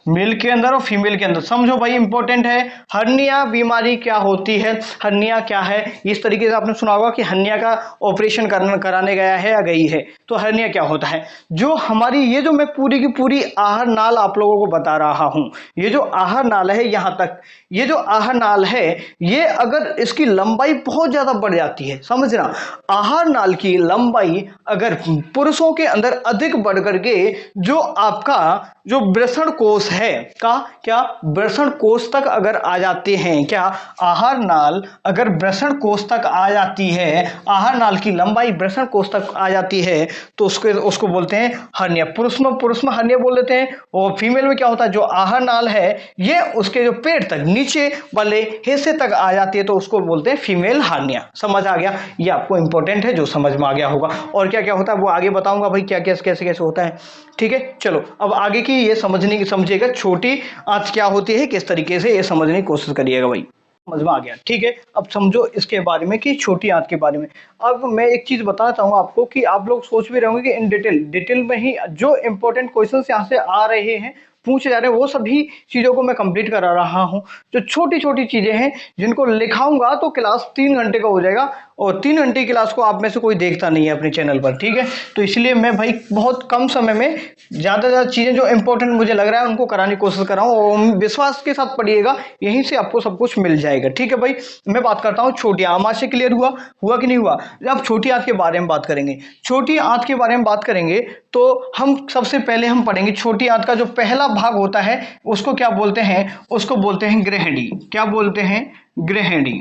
मेल के अंदर और फीमेल के अंदर समझो भाई, इंपॉर्टेंट है। हर्निया बीमारी क्या होती है? हर्निया क्या है? इस तरीके से आपने सुना होगा कि हर्निया का ऑपरेशन कराने गया है या गई है। तो हर्निया क्या होता है? जो हमारी ये जो मैं पूरी की पूरी आहार नाल आप लोगों को बता रहा हूं, ये जो आहार नाल है यहां तक, ये जो आहार नाल है ये अगर इसकी लंबाई बहुत ज्यादा बढ़ जाती है, समझना, आहार नाल की लंबाई अगर पुरुषों के अंदर अधिक बढ़ करके जो आपका जो वृषण कोष है का क्या वृषण कोष तक अगर आ जाते हैं, क्या आहार नाल अगर वृषण कोष तक आ जाती है, आहार नाल की लंबाई वृषण कोष तक आ जाती है तो उसको बोलते हैं हर्निया। पुरुष में हर्निया बोल देते हैं। और फीमेल में क्या होता है? जो आहार नाल है ये उसके जो पेट तक नीचे वाले हिस्से तक आ जाती है तो उसको बोलते हैं फीमेल हार्निया। समझ आ गया? ये आपको इंपॉर्टेंट है, जो समझ में आ गया होगा। और क्या क्या होता है वो आगे बताऊंगा भाई, क्या क्या कैसे कैसे होता है। ठीक है, चलो अब आगे की ये समझिएगा छोटी आंत क्या होती है, किस तरीके से ये समझने की कोशिश करिएगा भाई। समझ में आ गया? ठीक है, अब समझो इसके बारे में कि छोटी आंत के बारे में। अब मैं एक चीज बताना चाहूंगा आपको कि आप लोग सोच भी रहे होंगे कि इन डिटेल में ही जो इंपॉर्टेंट क्वेश्चंस यहाँ से आ रहे हैं, पूछे जा रहे हैं, वो सभी चीजों को मैं कंप्लीट करा रहा हूं। जो छोटी छोटी चीजें हैं जिनको लिखाऊंगा तो क्लास 3 घंटे का हो जाएगा, और 3 घंटे की क्लास को आप में से कोई देखता नहीं है अपने चैनल पर। ठीक है, तो इसलिए मैं भाई बहुत कम समय में ज्यादा चीजें जो इंपॉर्टेंट मुझे लग रहा है उनको कराने की कोशिश कर रहा हूँ। और विश्वास के साथ पढ़िएगा, यहीं से आपको सब कुछ मिल जाएगा। ठीक है भाई, मैं बात करता हूँ छोटी आंत से। क्लियर हुआ कि नहीं हुआ? अब छोटी आंत के बारे में बात करेंगे। छोटी आंत के बारे में बात करेंगे तो हम सबसे पहले हम पढ़ेंगे छोटी आंत का जो पहला भाग होता है उसको क्या बोलते हैं? उसको बोलते हैं ग्रहणी। क्या बोलते हैं? ग्रहणी।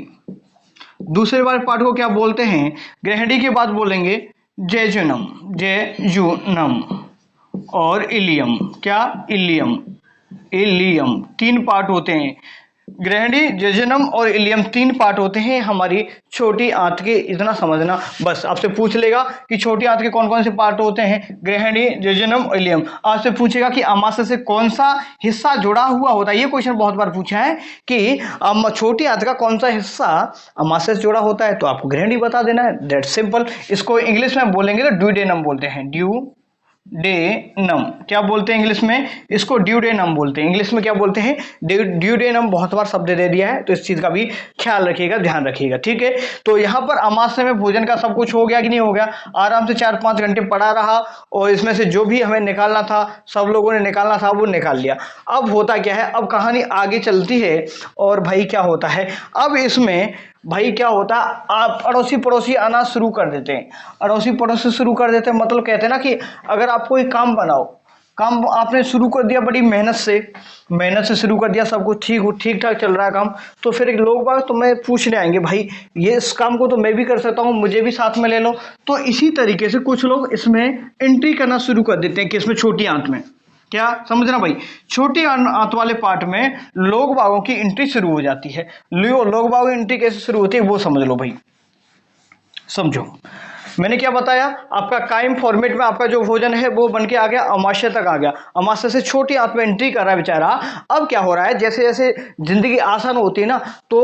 दूसरे वाले पार्ट को क्या बोलते हैं? ग्रहणी के बाद बोलेंगे जेजुनम और इलियम। क्या? इलियम 3 पार्ट होते हैं। ग्रहणी, जेजुनम और इलियम 3 पार्ट होते हैं हमारी छोटी आंत के। इतना समझना बस। आपसे पूछ लेगा कि छोटी आंत के कौन कौन से पार्ट होते हैं? ग्रहणी, जेजुनम, इलियम। आपसे पूछेगा कि आमाशय से कौन सा हिस्सा जुड़ा हुआ होता है। ये क्वेश्चन बहुत बार पूछा है कि छोटी आंत का कौन सा हिस्सा आमाशय से जुड़ा होता है, तो आपको ग्रहणी बता देना है। That simple. इसको इंग्लिश में बोलेंगे तो ड्यूडेनम बोलते हैं। ड्यूडेनम। क्या बोलते हैं इंग्लिश में? इसको ड्यूडेनम बोलते हैं। इंग्लिश में क्या बोलते हैं? ड्यूडेनम। बहुत बार शब्द दे दिया है तो इस चीज का भी ख्याल रखिएगा, ध्यान रखिएगा, ठीक है। तो यहाँ पर अमावस्या में भोजन का सब कुछ हो गया कि नहीं हो गया? आराम से 4-5 घंटे पड़ा रहा और इसमें से जो भी हमें निकालना था, सब लोगों ने निकालना था, वो निकाल लिया। अब होता क्या है, अब कहानी आगे चलती है और भाई क्या होता है, अब इसमें भाई क्या होता है, आप अड़ोसी पड़ोसी आना शुरू कर देते हैं। अड़ोसी पड़ोसी शुरू कर देते हैं मतलब कहते हैं ना कि अगर आप कोई काम बनाओ, काम आपने शुरू कर दिया बड़ी मेहनत से शुरू कर दिया, सब कुछ ठीक ठाक चल रहा है काम, तो फिर एक लोग बाग तुम्हें पूछने आएंगे, भाई ये इस काम को तो मैं भी कर सकता हूँ, मुझे भी साथ में ले लो। तो इसी तरीके से कुछ लोग इसमें एंट्री करना शुरू कर देते हैं कि इसमें छोटी आंत में, क्या समझना भाई, छोटी आंत वाले पार्ट में लोग बागों की एंट्री शुरू हो जाती है। लोग बागों की एंट्री कैसे शुरू होती है वो समझ लो भाई, समझो। मैंने क्या बताया, आपका कायम फॉर्मेट में आपका जो भोजन है वो बन के आ गया, अमाशय तक आ गया, अमाशय से छोटी आंत में एंट्री कर रहा है बेचारा। अब क्या हो रहा है, जैसे जैसे जिंदगी आसान होती है ना, तो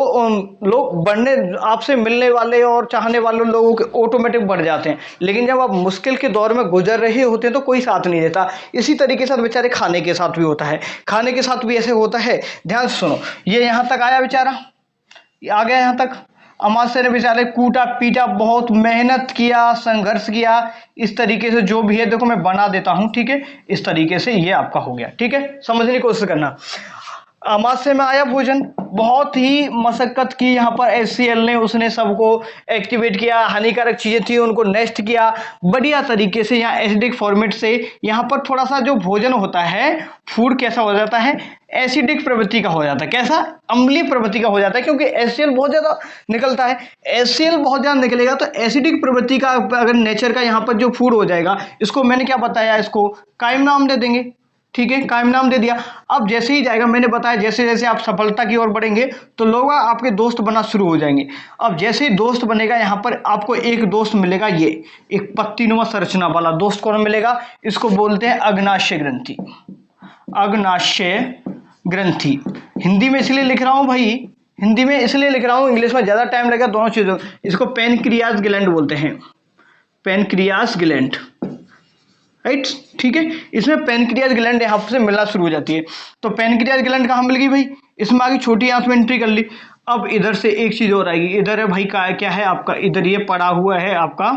लोग बढ़ने, आपसे मिलने वाले और चाहने वाले लोगों के ऑटोमेटिक बढ़ जाते हैं। लेकिन जब आप मुश्किल के दौर में गुजर रहे होते हैं तो कोई साथ नहीं देता। इसी तरीके से बेचारे खाने के साथ भी होता है, खाने के साथ भी ऐसे होता है। ध्यान से सुनो, ये यहां तक आया बेचारा, आ गया यहां तक, अमाशय ने बेचारे कूटा पीटा, बहुत मेहनत किया, संघर्ष किया, इस तरीके से जो भी है, देखो मैं बना देता हूं, ठीक है, इस तरीके से ये आपका हो गया, ठीक है, समझने की कोशिश करना। अमाशय में आया भोजन, बहुत ही मशक्कत की यहाँ पर HCl ने, उसने सबको एक्टिवेट किया, हानिकारक चीजें थी उनको नष्ट किया बढ़िया तरीके से। यहाँ एसिडिक फॉर्मेट से यहाँ पर थोड़ा सा जो भोजन होता है, फूड कैसा हो जाता है, एसिडिक प्रवृत्ति का हो जाता है। कैसा? अम्लीय प्रवृत्ति का हो जाता है, क्योंकि HCl बहुत ज्यादा निकलता है। HCl बहुत ज्यादा निकलेगा तो एसिडिक प्रवृत्ति का अगर नेचर का यहाँ पर जो फूड हो जाएगा, इसको मैंने क्या बताया, इसको कायम नाम दे देंगे, ठीक है, कायम नाम दे दिया। अब जैसे ही जाएगा, मैंने बताया जैसे जैसे आप सफलता की ओर बढ़ेंगे तो लोग आपके दोस्त बनना शुरू हो जाएंगे। अब जैसे ही दोस्त बनेगा, यहाँ पर आपको एक दोस्त मिलेगा, ये एक पत्तीनुमा संरचना वाला दोस्त कौन मिलेगा, इसको बोलते हैं अग्नाशय ग्रंथि। अग्नाशय ग्रंथि हिंदी में इसलिए लिख रहा हूं भाई, हिंदी में इसलिए लिख रहा हूं, इंग्लिश में ज्यादा टाइम लगेगा दोनों चीजों। इसको पेनक्रियाज ग्लैंड बोलते हैं, पेनक्रियाज ग्लैंड, राइट, ठीक है। इसमें पेनक्रियाज ग्लैंड यहाँ से मिलना शुरू हो जाती है। तो पेनक्रियाज ग्लैंड कहाँ मिल गई भाई, इसमें आगे छोटी आंत में एंट्री कर ली। अब इधर से एक चीज और आएगी, इधर है भाई क्या है आपका, इधर ये पड़ा हुआ है आपका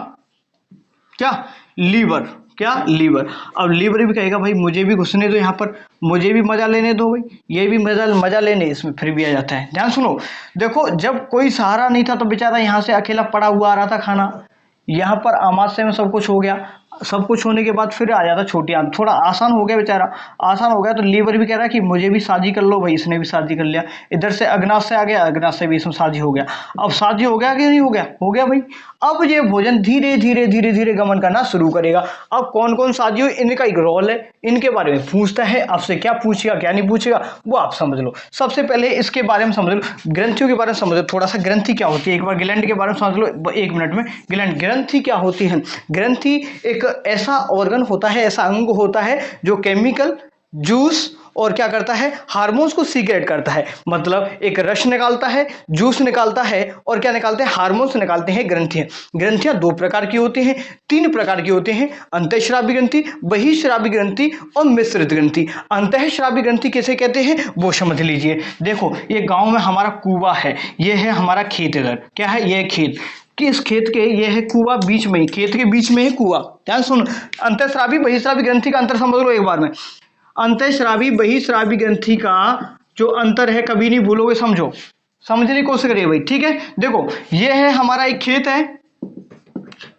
क्या, लीवर, क्या, लीवर। अब लीवर भी कहेगा भाई मुझे भी घुसने दो यहाँ पर, मुझे भी मजा लेने दो भाई, ये भी मजा लेने इसमें फिर भी आ जाता है। ध्यान सुनो, देखो जब कोई सहारा नहीं था तो बेचारा यहाँ से अकेला पड़ा हुआ आ रहा था खाना, यहाँ पर अमाशय में सब कुछ हो गया, सब कुछ होने के बाद फिर आ जाता छोटी आंत, थोड़ा आसान हो गया बेचारा, आसान हो गया तो लीवर भी कह रहा है कि मुझे भी शादी कर लो भाई, इसने भी शादी कर लिया। इधर से अग्नाशय आ गया, अग्नाशय भी इसमें शादी हो गया। अब शादी हो गया कि नहीं हो गया, हो गया भाई। अब ये भोजन धीरे धीरे गमन करना शुरू करेगा। अब कौन कौन शादी हो, इनका एक रोल है, इनके बारे में पूछता है आपसे, क्या पूछेगा क्या नहीं पूछेगा वो आप समझ लो। सबसे पहले इसके बारे में समझ लो, ग्रंथियों के बारे में समझ लो थोड़ा सा, ग्रंथि क्या होती है, एक बार ग्लैंड के बारे में समझ लो 1 मिनट में। ग्रंथि क्या होती है, ग्रंथि एक ऐसा ऑर्गन होता है, ऐसा अंग होता है जो केमिकल, जूस और क्या करता है, हार्मोन्स को सीक्रेट करता है। मतलब एक रस निकालता है, जूस निकालता है और क्या निकालते हैं, हार्मोन्स निकालते हैं ग्रंथियां। ग्रंथियां 2 प्रकार की होती हैं, 3 प्रकार की होती हैं, अंतःस्रावी ग्रंथि, बहिःस्रावी ग्रंथि और मिश्रित ग्रंथि। अंतःस्रावी ग्रंथि किसे कहते हैं वो समझ लीजिए। देखो ये गांव में हमारा कुआं है, ये है हमारा खेत, इधर क्या है, ये खेत, कि इस खेत के ये है कुआं, बीच में ही, खेत के बीच में है कुआं। ध्यान सुन, अंतःस्रावी बहिःस्रावी ग्रंथि का अंतर समझ लो एक बार में। अंतःस्रावी बहिःस्रावी ग्रंथि का जो अंतर है कभी नहीं भूलोगे, समझो, समझने की कोशिश करिए भाई, ठीक है। देखो ये है हमारा एक खेत है,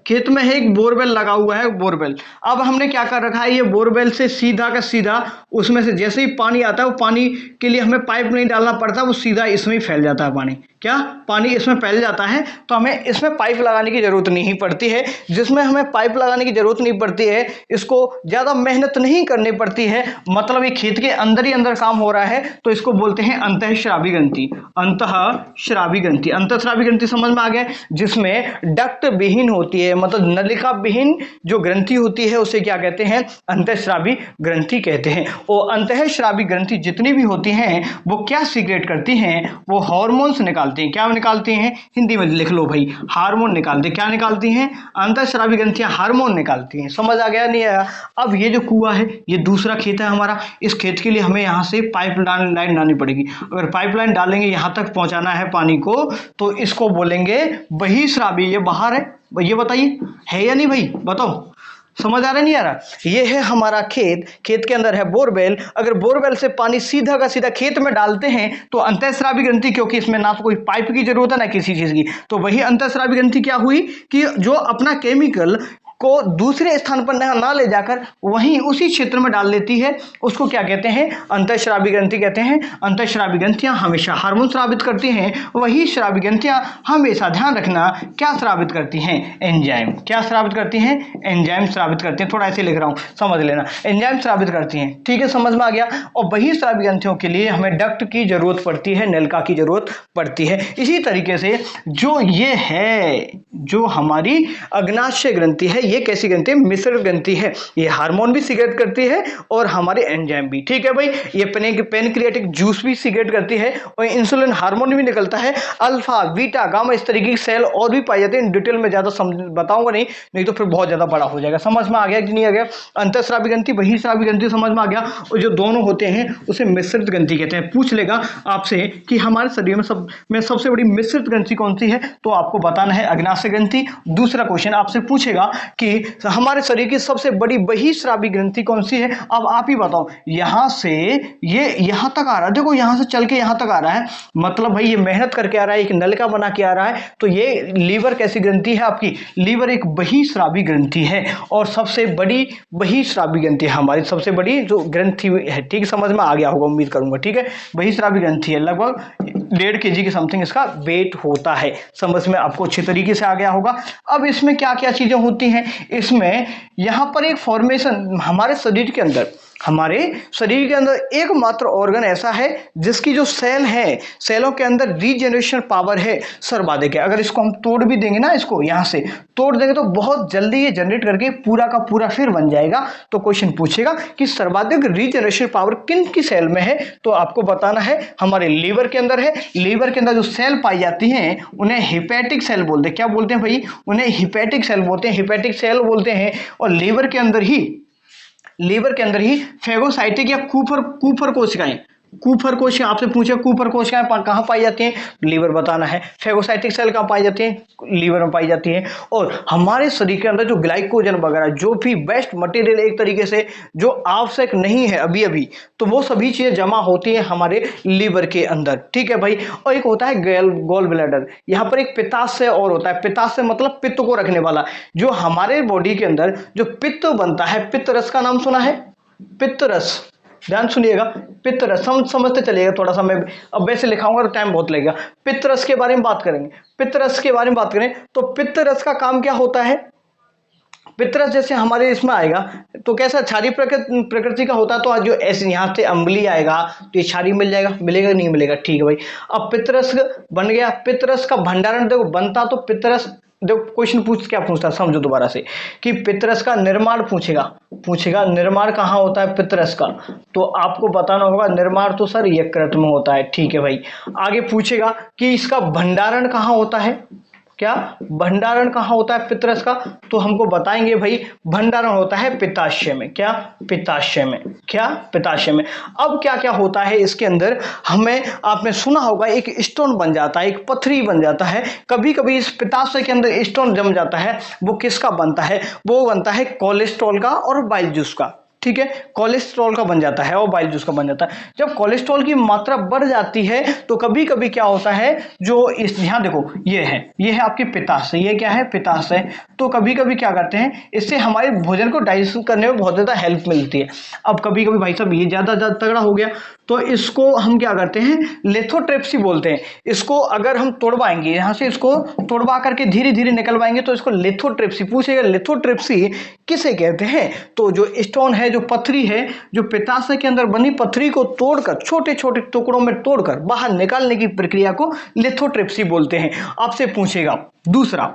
खेत में है एक बोरवेल लगा हुआ है, बोरवेल। अब हमने क्या कर रखा है, ये बोरवेल से सीधा का सीधा उसमें से जैसे ही पानी आता है, वो पानी के लिए हमें पाइप नहीं डालना पड़ता, वो सीधा इसमें ही फैल जाता है पानी, क्या, पानी इसमें फैल जाता है, तो हमें इसमें पाइप लगाने की जरूरत नहीं पड़ती है। जिसमें हमें पाइप लगाने की जरूरत नहीं पड़ती है, इसको ज्यादा मेहनत नहीं करनी पड़ती है, मतलब ये खेत के अंदर ही अंदर काम हो रहा है, तो इसको बोलते हैं अंतःस्रावी ग्रंथि। अंतःस्रावी ग्रंथि, अंतःस्रावी ग्रंथि समझ में आ गया, जिसमें डक्ट विहीन होती है, मतलब नलिका विहीन जो ग्रंथि होती है उसे क्या कहते हैं, अंतःस्रावी ग्रंथि कहते हैं। और अंतःस्रावी ग्रंथि जितनी भी होती हैं वो क्या सीक्रेट करती हैं, वो हार्मोन्स निकालती निकालती हैं। क्या निकालती हैं? हिंदी में लिख लो भाई, हार्मोन निकालती हैं। क्या निकालती हैं? अंतःस्रावी ग्रंथियां हार्मोन निकालती हैं। समझ आ गया नहीं आया? अब ये जो कुआं है, ये दूसरा खेत है हमारा। इस खेत के लिए हमें यहाँ से पाइपलाइन डालनी पड़ेगी। अगर पाइपलाइन डालेंगे, यहाँ तक पहुँचाना है पानी को, तो इसको बोलेंगे बहिःस्रावी। ये बाहर है, ये बताइए है या नहीं भाई, बताओ। समझ आ रहा नहीं आ रहा? ये है हमारा खेत, खेत के अंदर है बोरवेल। अगर बोरवेल से पानी सीधा का सीधा खेत में डालते हैं तो अंतःस्रावी ग्रंथि, क्योंकि इसमें ना तो कोई पाइप की जरूरत है ना किसी चीज की, तो वही अंतःस्रावी ग्रंथि क्या हुई कि जो अपना केमिकल को दूसरे स्थान पर ना ले जाकर वहीं उसी क्षेत्र में डाल लेती है, उसको क्या कहते हैं? अंतःस्रावी ग्रंथि कहते हैं। अंतःस्रावी ग्रंथियां हमेशा हार्मोन स्रावित करती हैं। वही स्रावी ग्रंथियां हमेशा, ध्यान रखना, क्या स्रावित करती हैं? एंजाइम। क्या स्रावित करती हैं? एंजाइम स्रावित करती हैं। थोड़ा ऐसे लिख रहा हूं, समझ लेना, एंजाइम स्रावित करती हैं। ठीक है, समझ में आ गया। और वही स्रावी ग्रंथियों के लिए हमें डक्ट की जरूरत पड़ती है, नलिका की जरूरत पड़ती है। इसी तरीके से जो ये है, जो हमारी अग्नाशय ग्रंथि है, ये कैसी ग्रंथि है? मिश्र ग्रंथि है। ये हार्मोन भी सीक्रेट करती है और हमारे एंजाइम भी। ठीक है भाई, ये पेनक्रियाटिक जूस भी सीक्रेट करती है और इंसुलिन हार्मोन भी निकलता है। अल्फा, बीटा, गामा, इस तरीके की सेल और भी पाई जाती है। डिटेल में ज्यादा बताऊंगा नहीं तो फिर बहुत ज्यादा बड़ा हो जाएगा। समझ में आ गया कि नहीं आ गया? अंतःस्रावी ग्रंथि, बहिःस्रावी ग्रंथि समझ में आ गया। और जो दोनों होते हैं उसे मिश्रित ग्रंथि कहते हैं। पूछ लेगा आपसे कि हमारे शरीर में सबसे बड़ी मिश्रित ग्रंथि कौन सी है, तो आपको बताना है अग्नाशय ग्रंथि। दूसरा क्वेश्चन आपसे पूछेगा कि हमारे शरीर की सबसे बड़ी बहिःस्रावी ग्रंथि कौन सी है। अब आप ही बताओ, यहां से ये यहां तक आ रहा है, देखो यहां से चल के यहां तक आ रहा है, मतलब भाई ये मेहनत करके आ रहा है, एक नलिका बना के आ रहा है। तो ये लीवर कैसी ग्रंथि है आपकी? लीवर एक बहिःस्रावी ग्रंथि है और सबसे बड़ी बहिःस्रावी ग्रंथि है हमारी, सबसे बड़ी जो ग्रंथि है। ठीक, समझ में आ गया होगा, उम्मीद करूंगा। ठीक है, बहिःस्रावी ग्रंथि है, लगभग 1.5 kg के समथिंग इसका वेट होता है। समझ में आपको अच्छे तरीके से आ गया होगा। अब इसमें क्या क्या चीजें होती हैं? इसमें यहां पर एक फॉर्मेशन, हमारे शरीर के अंदर एकमात्र ऑर्गन ऐसा है जिसकी जो सेल है, सेलों के अंदर रीजनरेशन पावर है, सर्वाधिक है। अगर इसको हम तोड़ भी देंगे ना, इसको यहां से तोड़ देंगे तो बहुत जल्दी ये जनरेट करके पूरा का पूरा फिर बन जाएगा। तो क्वेश्चन पूछेगा कि सर्वाधिक रीजनरेशन पावर किन की सेल में है, तो आपको बताना है हमारे लीवर के अंदर है। लीवर के अंदर जो सेल पाई जाती हैं उन्हें हिपैटिक सेल बोलते हैं। क्या बोलते हैं भाई? उन्हें हिपैटिक सेल बोलते हैं, हिपैटिक सेल बोलते हैं। और लीवर के अंदर ही फेगोसाइटिक या कूपर कोशिकाएं, कूपर कोशिकाएं, आपसे पूछे कूपर कोशिकाएं कहां पाई जाती हैं, लीवर बताना है। फेगोसाइटिक सेल कहां पाई जाती हैं? लीवर में पाई जाती हैं। और हमारे शरीर के अंदर जो ग्लाइकोजन वगैरह, जो भी वेस्ट मटेरियल एक तरीके से जो आवश्यक नहीं है अभी, तो वो सभी चीजें जमा होती हैं हमारे लीवर के अंदर। ठीक है भाई। और एक होता है गॉल ब्लैडर, यहाँ पर एक पित्ताशय और होता है। पित्ताशय मतलब पित्त को रखने वाला, जो हमारे बॉडी के अंदर जो पित्त बनता है। पित्त रस का नाम सुना है? पित्त रस, ध्यान सुनिएगा, पित्त रस समझते चलिएगा। थोड़ा सा मैं अब वैसे लिखाऊंगा तो टाइम बहुत लगेगा। पित्त रस के बारे में बात करेंगे। पित्त रस के बारे में बात करें तो पित्त रस का काम क्या होता है? पित्त रस जैसे हमारे इसमें आएगा तो कैसा क्षारीय प्रकृति का होता है, तो आज जो ऐसे यहाँ से अम्लीय आएगा तो ये क्षारीय मिल जाएगा, मिलेगा नहीं मिलेगा? ठीक है भाई। अब पित्त रस बन गया। पित्त रस का भंडारण देखो बनता तो पित्त रस, देखो क्वेश्चन क्या पूछता है, समझो दोबारा से कि पित्त रस का निर्माण पूछेगा निर्माण कहाँ होता है पित्त रस का, तो आपको बताना होगा निर्माण तो सर यकृत में होता है। ठीक है भाई। आगे पूछेगा कि इसका भंडारण कहाँ होता है, क्या भंडारण कहाँ होता है पित्त रस का, तो हमको बताएंगे भाई भंडारण होता है पित्ताशय में। क्या? पित्ताशय में। क्या? पित्ताशय में। अब क्या क्या होता है इसके अंदर, हमें आपने सुना होगा एक स्टोन बन जाता है, एक पथरी बन जाता है। कभी कभी इस पित्ताशय के अंदर स्टोन जम जाता है। वो किसका बनता है? वो बनता है कोलेस्ट्रॉल का और बाइल जूस का। ठीक है, कोलेस्ट्रॉल का बन जाता है और बाइल जूस का बन जाता है। जब कोलेस्ट्रॉल की मात्रा बढ़ जाती है तो कभी कभी क्या होता है, जो इस यहाँ देखो ये है आपके पित्ताशय, ये क्या है? पित्ताशय। तो कभी कभी क्या करते हैं, इससे हमारे भोजन को डाइजेशन करने में बहुत ज्यादा हेल्प मिलती है। अब कभी कभी भाई साहब ये ज्यादा तगड़ा हो गया तो इसको हम क्या करते हैं, लिथोट्रिप्सी बोलते हैं। इसको अगर हम तोड़वाएंगे, यहाँ से इसको तोड़वा करके धीरे धीरे निकलवाएंगे तो इसको लिथोट्रिप्सी पूछेगा। लिथोट्रिप्सी किसे कहते हैं? तो जो स्टोन है, जो पथरी है, जो पित्ताशय के अंदर बनी पथरी को तोड़कर छोटे छोटे टुकड़ों में तोड़कर बाहर निकालने की प्रक्रिया को लिथोट्रिप्सी बोलते हैं। आपसे पूछेगा दूसरा,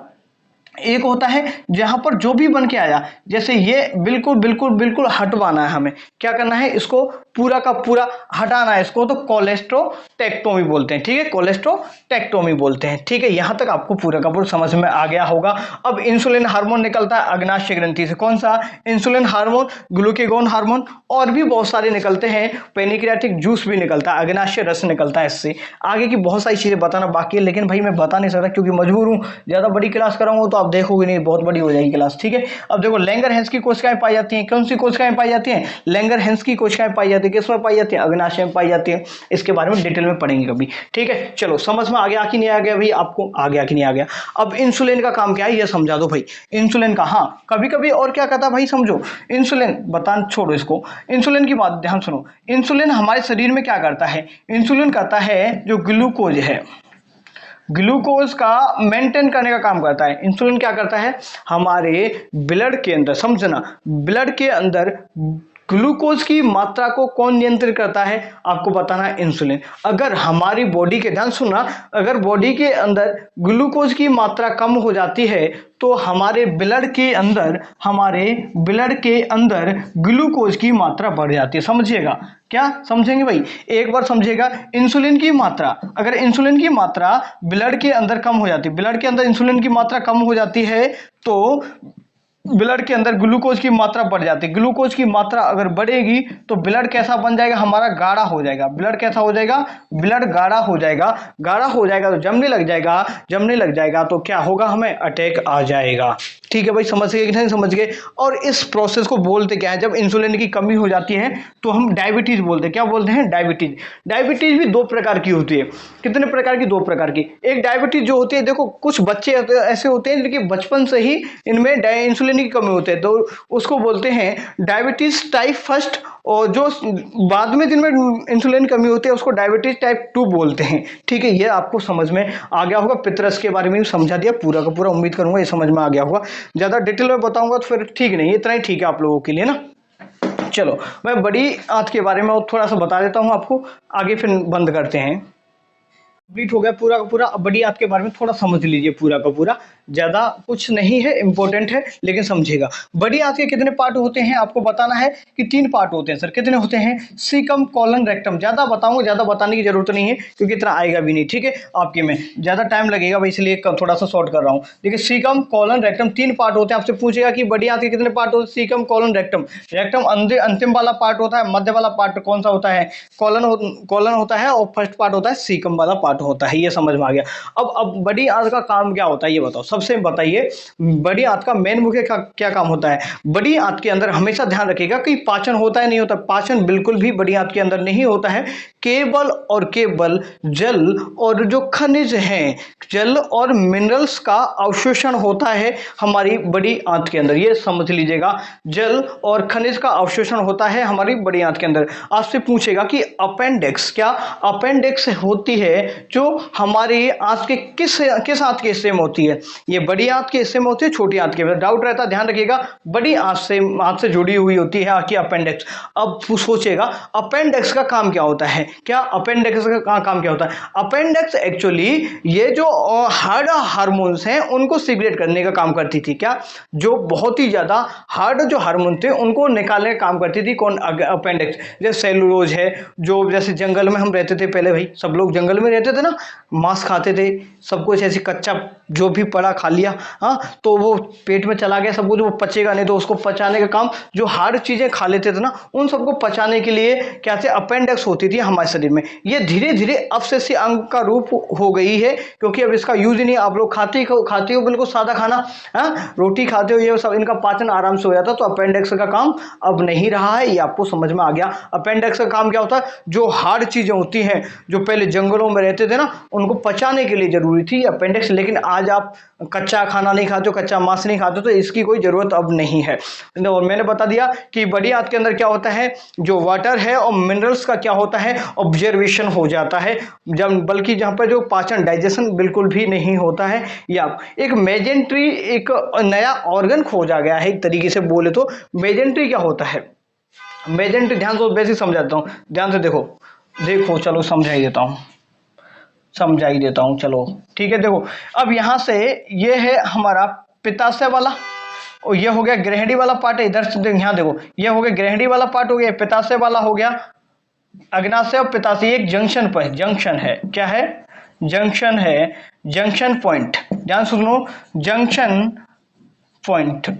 एक होता है जहां पर जो भी बन के आया, जैसे ये बिल्कुल बिल्कुल बिल्कुल हटवाना है, हमें क्या करना है, इसको पूरा का पूरा हटाना है, इसको तो कोलेस्ट्रोटेक्टोमी बोलते हैं। ठीक है, कोलेस्ट्रोटेक्टोमी बोलते हैं। ठीक है, यहां तक आपको पूरा का पूरा समझ में आ गया होगा। अब इंसुलिन हार्मोन निकलता है अग्नाशय ग्रंथि से। कौन सा? इंसुलिन हार्मोन, ग्लूकेगॉन हार्मोन और भी बहुत सारे निकलते हैं। पेनिक्रियाटिक जूस भी निकलता है, अग्नाशय रस निकलता है। इससे आगे की बहुत सारी चीजें बताना बाकी है, लेकिन भाई मैं बता नहीं सकता क्योंकि मजबूर हूं। ज्यादा बड़ी क्लास कराऊंगा तो आप देखोगे नहीं, बहुत बड़ी हो जाएगी क्लास। ठीक है, अब देखो लैंगर-हैंस की कोशिकाएं पाई जाती हैं। कौन सी कोशिकाएं पाई जाती हैं? लैंगर-हैंस की कोशिकाएं पाई जाती है। किसमें पाई जाती है? अग्नाशय में पाई जाती है। इसके बारे में डिटेल में पढ़ेंगे कभी। ठीक है, चलो समझ में आ गया कि नहीं आ गया भाई? आपको आ गया कि नहीं आ गया? अब इंसुलिन का काम क्या है ये समझा दो भाई। इंसुलिन का, हाँ कभी कभी और क्या कहता है भाई, समझो। इंसुलिन बता, छोड़ो इसको। इंसुलिन की बात ध्यान सुनो। इंसुलिन हमारे शरीर में क्या करता है? इंसुलिन करता है जो ग्लूकोज है, ग्लूकोज का मेंटेन करने का काम करता है। इंसुलिन क्या करता है? हमारे ब्लड के अंदर, समझना, ब्लड के अंदर ग्लूकोज की मात्रा को कौन नियंत्रित करता है? आपको बताना है इंसुलिन। अगर हमारी बॉडी के, ध्यान सुनना, अगर बॉडी के अंदर ग्लूकोज की मात्रा कम हो जाती है तो हमारे ब्लड के अंदर ग्लूकोज की मात्रा बढ़ जाती है। समझिएगा, क्या समझेंगे भाई? एक बार समझिएगा, इंसुलिन की मात्रा, अगर इंसुलिन की मात्रा ब्लड के अंदर कम हो जाती है, ब्लड के अंदर इंसुलिन की मात्रा कम हो जाती है तो ब्लड के अंदर ग्लूकोज की मात्रा बढ़ जाती है। ग्लूकोज की मात्रा अगर बढ़ेगी तो ब्लड कैसा बन जाएगा? हमारा गाढ़ा हो जाएगा। ब्लड कैसा हो जाएगा? ब्लड गाढ़ा हो जाएगा। गाढ़ा हो जाएगा तो जमने लग जाएगा। जमने लग जाएगा तो क्या होगा? हमें अटैक आ जाएगा। ठीक है भाई, समझ गए कि नहीं समझ गए? और इस प्रोसेस को बोलते क्या है? जब इंसुलिन की कमी हो जाती है तो हम डायबिटीज बोलते हैं। क्या बोलते हैं? डायबिटीज। डायबिटीज भी दो प्रकार की होती है। कितने प्रकार की? दो प्रकार की। एक डायबिटीज जो होती है, देखो कुछ बच्चे ऐसे होते हैं जिनके बचपन से ही इनमें इंसुलिन की कमी होती है, तो उसको बोलते हैं डायबिटीज टाइप फर्स्ट, और जो बाद में जिनमें इंसुलिन की कमी होती है उसको डायबिटीज टाइप 2 बोलते हैं। ठीक है, ये आपको समझ में आ गया होगा। पितरस के बारे में भी समझा दिया पूरा का पूरा, उम्मीद करूंगा ये समझ में आ गया होगा। ज्यादा डिटेल में बताऊंगा तो फिर ठीक नहीं, इतना ही ठीक है आप लोगों के लिए ना। चलो मैं बड़ी आंत के बारे में और थोड़ा सा बता देता हूं आपको, आगे फिर बंद करते हैं। कंप्लीट हो गया पूरा का पूरा। अब बड़ी आंत के बारे में थोड़ा समझ लीजिए पूरा का पूरा, ज्यादा कुछ नहीं है, इंपॉर्टेंट है लेकिन समझिएगा। बड़ी आंत के कितने पार्ट होते हैं आपको बताना है कि 3 पार्ट होते हैं। सर कितने होते हैं? Caecum, colon, rectum. ज्यादा बताऊंगा, ज्यादा बताने की जरूरत नहीं है क्योंकि इतना आएगा भी नहीं। ठीक है, आपके में ज्यादा टाइम लगेगा भाई, इसलिए थोड़ा सा शॉर्ट कर रहा हूँ। देखिए सीकम, कॉलन, रेक्टम 3 पार्ट होते हैं। आपसे पूछेगा कि बड़ी आंत के कितने पार्ट होते हैं? Caecum, colon, rectum. रेक्टम अंतिम वाला पार्ट होता है, मध्य वाला पार्ट कौन सा होता है? कॉलन होता है, और फर्स्ट पार्ट होता है सीकम वाला पार्ट होता है। ये समझ में आ गया। अब बड़ी आंत का काम क्या होता है ये बताओ, सबसे बताइए। बड़ी आंत का मेन मुख्य क्या काम होता है? बड़ी आंत के अंदर हमेशा ध्यान रखिएगा कि पाचन होता है नहीं होता। पाचन बिल्कुल भी बड़ी आंत के अंदर नहीं होता है। केवल और केवल जल और जो खनिज हैं, जल और मिनरल्स का अवशोषण होता है हमारी बड़ी आंत के अंदर। ये समझ लीजिएगा, जल और खनिज का अवशोषण होता है हमारी बड़ी आंत के अंदर। आपसे पूछेगा कि अपेंडिक्स, क्या अपेंडिक्स होती है जो हमारी आंत के किस आंत के हिस्से में होती है? ये बड़ी आंत के हिस्से में होती है, छोटी आंत के? डाउट रहता है, ध्यान रखिएगा, बड़ी आंत से जुड़ी हुई होती है कि अपेंडिक्स। अब सोचेगा अपेंडिक्स का काम क्या होता है? क्या अपेंडिक्स का काम क्या होता है? अपेंडिक्स एक्चुअली ये जो हार्ड हार्मोन्स हैं उनको सिक्रेट करने का काम करती थी। क्या? जो बहुत ही ज्यादा हार्ड जो हार्मोन थे उनको निकालने का काम करती थी। कौन? अपेंडिक्स। जैसे सेलुलोज है, जो जैसे जंगल में हम रहते थे पहले, भाई सब लोग जंगल में रहते थे ना, मांस खाते थे, सब कुछ ऐसे कच्चा जो भी पड़ा खा लिया, हाँ, तो वो पेट में चला गया सब कुछ, वो पचेगा नहीं, तो उसको पचाने का काम जो हार्ड चीजें खा लेते थे ना उन सबको पचाने के लिए क्या थे? अपेंडिक्स होती थी हमारे शरीर में। ये धीरे धीरे अवशेषीय अंग का रूप हो गई है क्योंकि अब इसका यूज ही नहीं। आप लोग खाते हो बिल्कुल सादा खाना, हाँ, रोटी खाते हो, ये सब, इनका पाचन आराम से हो जाता, तो अपेंडिक्स का काम अब नहीं रहा है। ये आपको समझ में आ गया। अपेंडिक्स का काम क्या होता है? जो हार्ड चीजें होती हैं जो पहले जंगलों में रहते थे ना उनको पचाने के लिए जरूरी थी अपेंडिक्स। लेकिन आज आप कच्चा खाना नहीं खाते हो, कच्चा मांस नहीं खाते हो, तो इसकी कोई जरूरत अब नहीं है। और मैंने बता दिया कि बड़ी आंत के अंदर क्या होता है, जो वाटर है और मिनरल्स का क्या होता है? ऑब्जर्वेशन हो जाता है, जब बल्कि जहां पर जो पाचन डाइजेशन बिल्कुल भी नहीं होता है। या एक मेजेंट्री, एक नया ऑर्गन खोजा गया है एक तरीके से बोले तो। मेजेंट्री क्या होता है? मेजेंट्री ध्यान से बेसिक समझाता हूं, ध्यान से देखो चलो समझा ही देता हूं चलो, ठीक है। देखो अब यहां से ये है हमारा पित्ताशय वाला, और ये हो गया ग्रहणी वाला पार्ट है। इधर से यहाँ देखो, ये हो गया ग्रहणी वाला पार्ट हो गया, पित्ताशय वाला हो गया, अग्नाशय और पित्ताशय एक जंक्शन पर जंक्शन है। क्या है? जंक्शन है, जंक्शन पॉइंट, ध्यान सुनो, जंक्शन पॉइंट।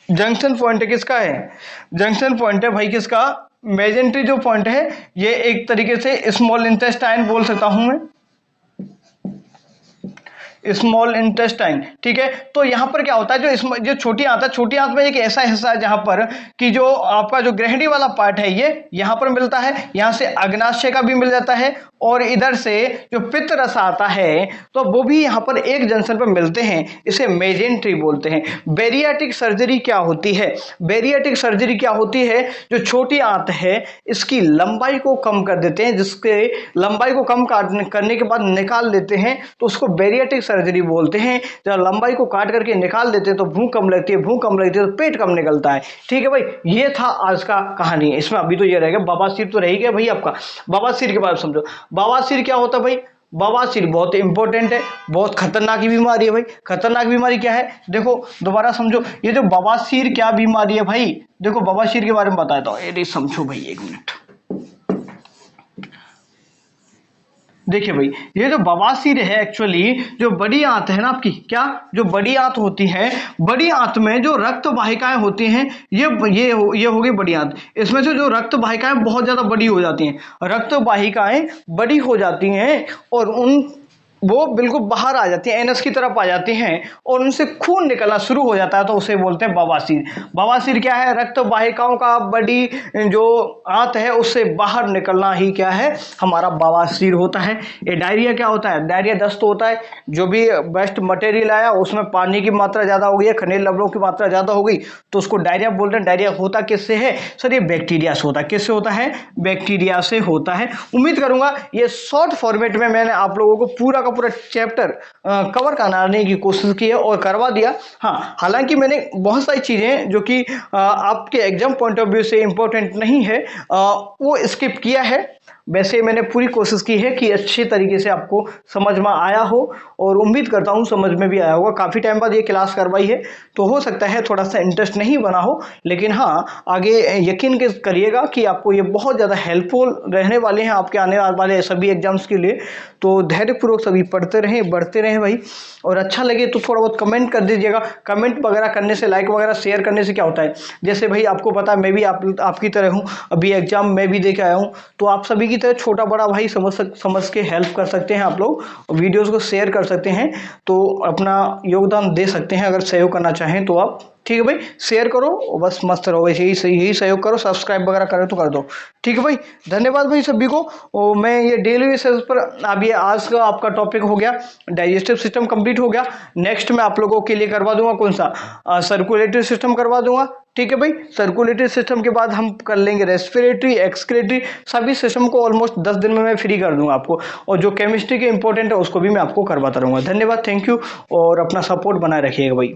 जंक्शन पॉइंट किसका है? जंक्शन पॉइंट है भाई किसका? मेजेंट्री जो पॉइंट है, ये एक तरीके से स्मॉल इंटेस्टाइन बोल सकता हूं मैं, स्मॉल इंटेस्टाइन। ठीक है, तो यहां पर क्या होता है, जो छोटी आंत है, छोटी आंत में एक ऐसा हिस्सा है जहां पर कि जो आपका जो ग्रहणी वाला पार्ट है ये यहां पर मिलता है, यहां से अग्नाशय का भी मिल जाता है, और इधर से जो पित्त रस आता है तो वो भी यहां पर एक जंक्शन पर मिलते हैं, इसे मेजेंट्री बोलते हैं। बेरियाट्रिक सर्जरी क्या होती है? बेरियाट्रिक सर्जरी क्या होती है? जो छोटी आंत है इसकी लंबाई को कम कर देते हैं, जिसके लंबाई को कम करने के बाद निकाल लेते हैं, तो उसको बेरियाट्रिक सर्जरी बोलते हैं। जब लंबाई को काट करके निकाल देते हैं तो भूख कम लगती है, भूख कम लगती है तो पेट कम निकलता है। ठीक है भाई, ये था आज का कहानी। इसमें अभी तो ये रहेगा, बवासीर तो रही गया भाई आपका। बवासीर के बारे में समझो, बवासीर क्या होता है भाई? बवासीर बहुत इंपॉर्टेंट है, बहुत खतरनाक बीमारी है भाई। खतरनाक बीमारी क्या है? देखो दोबारा समझो, ये जो बवासीर क्या बीमारी है भाई, देखो बवासीर के बारे में बताता हूं, ये समझो भाई, एक मिनट देखिए भाई, ये जो बवासीर है एक्चुअली जो बड़ी आंत है ना आपकी, क्या जो बड़ी आंत होती है, बड़ी आंत में जो रक्त वाहिकाएं होती हैं, ये हो गई बड़ी आंत। इसमें से जो रक्त वाहिकाएं बहुत ज्यादा बड़ी हो जाती हैं, रक्त वाहिकाएं बड़ी हो जाती हैं और वो बिल्कुल बाहर आ जाती हैं, एनस की तरफ आ जाती हैं और उनसे खून निकलना शुरू हो जाता है, तो उसे बोलते हैं बवासीर। बवासीर क्या है? रक्त वाहिकाओं का बड़ी जो आंत है उससे बाहर निकलना ही क्या है? हमारा बवासीर होता है। ये डायरिया क्या होता है? डायरिया दस्त होता है, जो भी वेस्ट मटेरियल आया उसमें पानी की मात्रा ज्यादा हो गई है, खनिज लवणों की मात्रा ज्यादा हो गई, तो उसको डायरिया बोल रहे हैं। डायरिया होता किससे है सर? ये बैक्टीरिया से होता है। किससे होता है? बैक्टीरिया से होता है। उम्मीद करूंगा ये शॉर्ट फॉर्मेट में मैंने आप लोगों को पूरा का पूरा चैप्टर कवर कराने की कोशिश की है और करवा दिया। हाँ, हालांकि मैंने बहुत सारी चीजें जो कि आपके एग्जाम पॉइंट ऑफ व्यू से इंपॉर्टेंट नहीं है वो स्किप किया है। वैसे मैंने पूरी कोशिश की है कि अच्छे तरीके से आपको समझ में आया हो, और उम्मीद करता हूं समझ में भी आया होगा। काफ़ी टाइम बाद ये क्लास करवाई है तो हो सकता है थोड़ा सा इंटरेस्ट नहीं बना हो, लेकिन हाँ आगे यकीन करिएगा कि आपको ये बहुत ज़्यादा हेल्पफुल रहने वाले हैं आपके आने वाले सभी एग्जाम्स के लिए। तो धैर्यपूर्वक सभी पढ़ते रहें, बढ़ते रहें भाई, और अच्छा लगे तो थोड़ा बहुत कमेंट कर दीजिएगा। कमेंट वगैरह करने से, लाइक वगैरह शेयर करने से क्या होता है, जैसे भाई आपको पता है मैं भी आपकी तरह हूँ, अभी एग्जाम मैं भी दे के आया हूँ, तो आप सभी की तरह छोटा बड़ा भाई समझ के हेल्प कर सकते हैं आप लोग, वीडियोस को शेयर कर सकते हैं, तो अपना योगदान दे सकते हैं। अगर सहयोग करना चाहें तो आप, ठीक है भाई, शेयर करो बस, मस्त रहो, वैसे यही सहयोग करो, सब्सक्राइब वगैरह करो तो कर दो। ठीक है भाई, धन्यवाद भाई सभी को। और मैं ये डेली बेसिस पर, अब ये आज का आपका टॉपिक हो गया, डाइजेस्टिव सिस्टम कंप्लीट हो गया। नेक्स्ट मैं आप लोगों के लिए करवा दूंगा कौन सा, सर्कुलेटरी सिस्टम करवा दूंगा। ठीक है भाई, सर्कुलेटरी सिस्टम के बाद हम कर लेंगे रेस्पिरेटरी, एक्सक्रेटरी, सभी सिस्टम को ऑलमोस्ट 10 दिन में मैं फ्री कर दूंगा आपको, और जो केमिस्ट्री के इंपॉर्टेंट है उसको भी मैं आपको करवाता रहूंगा। धन्यवाद, थैंक यू, और अपना सपोर्ट बनाए रखिएगा भाई।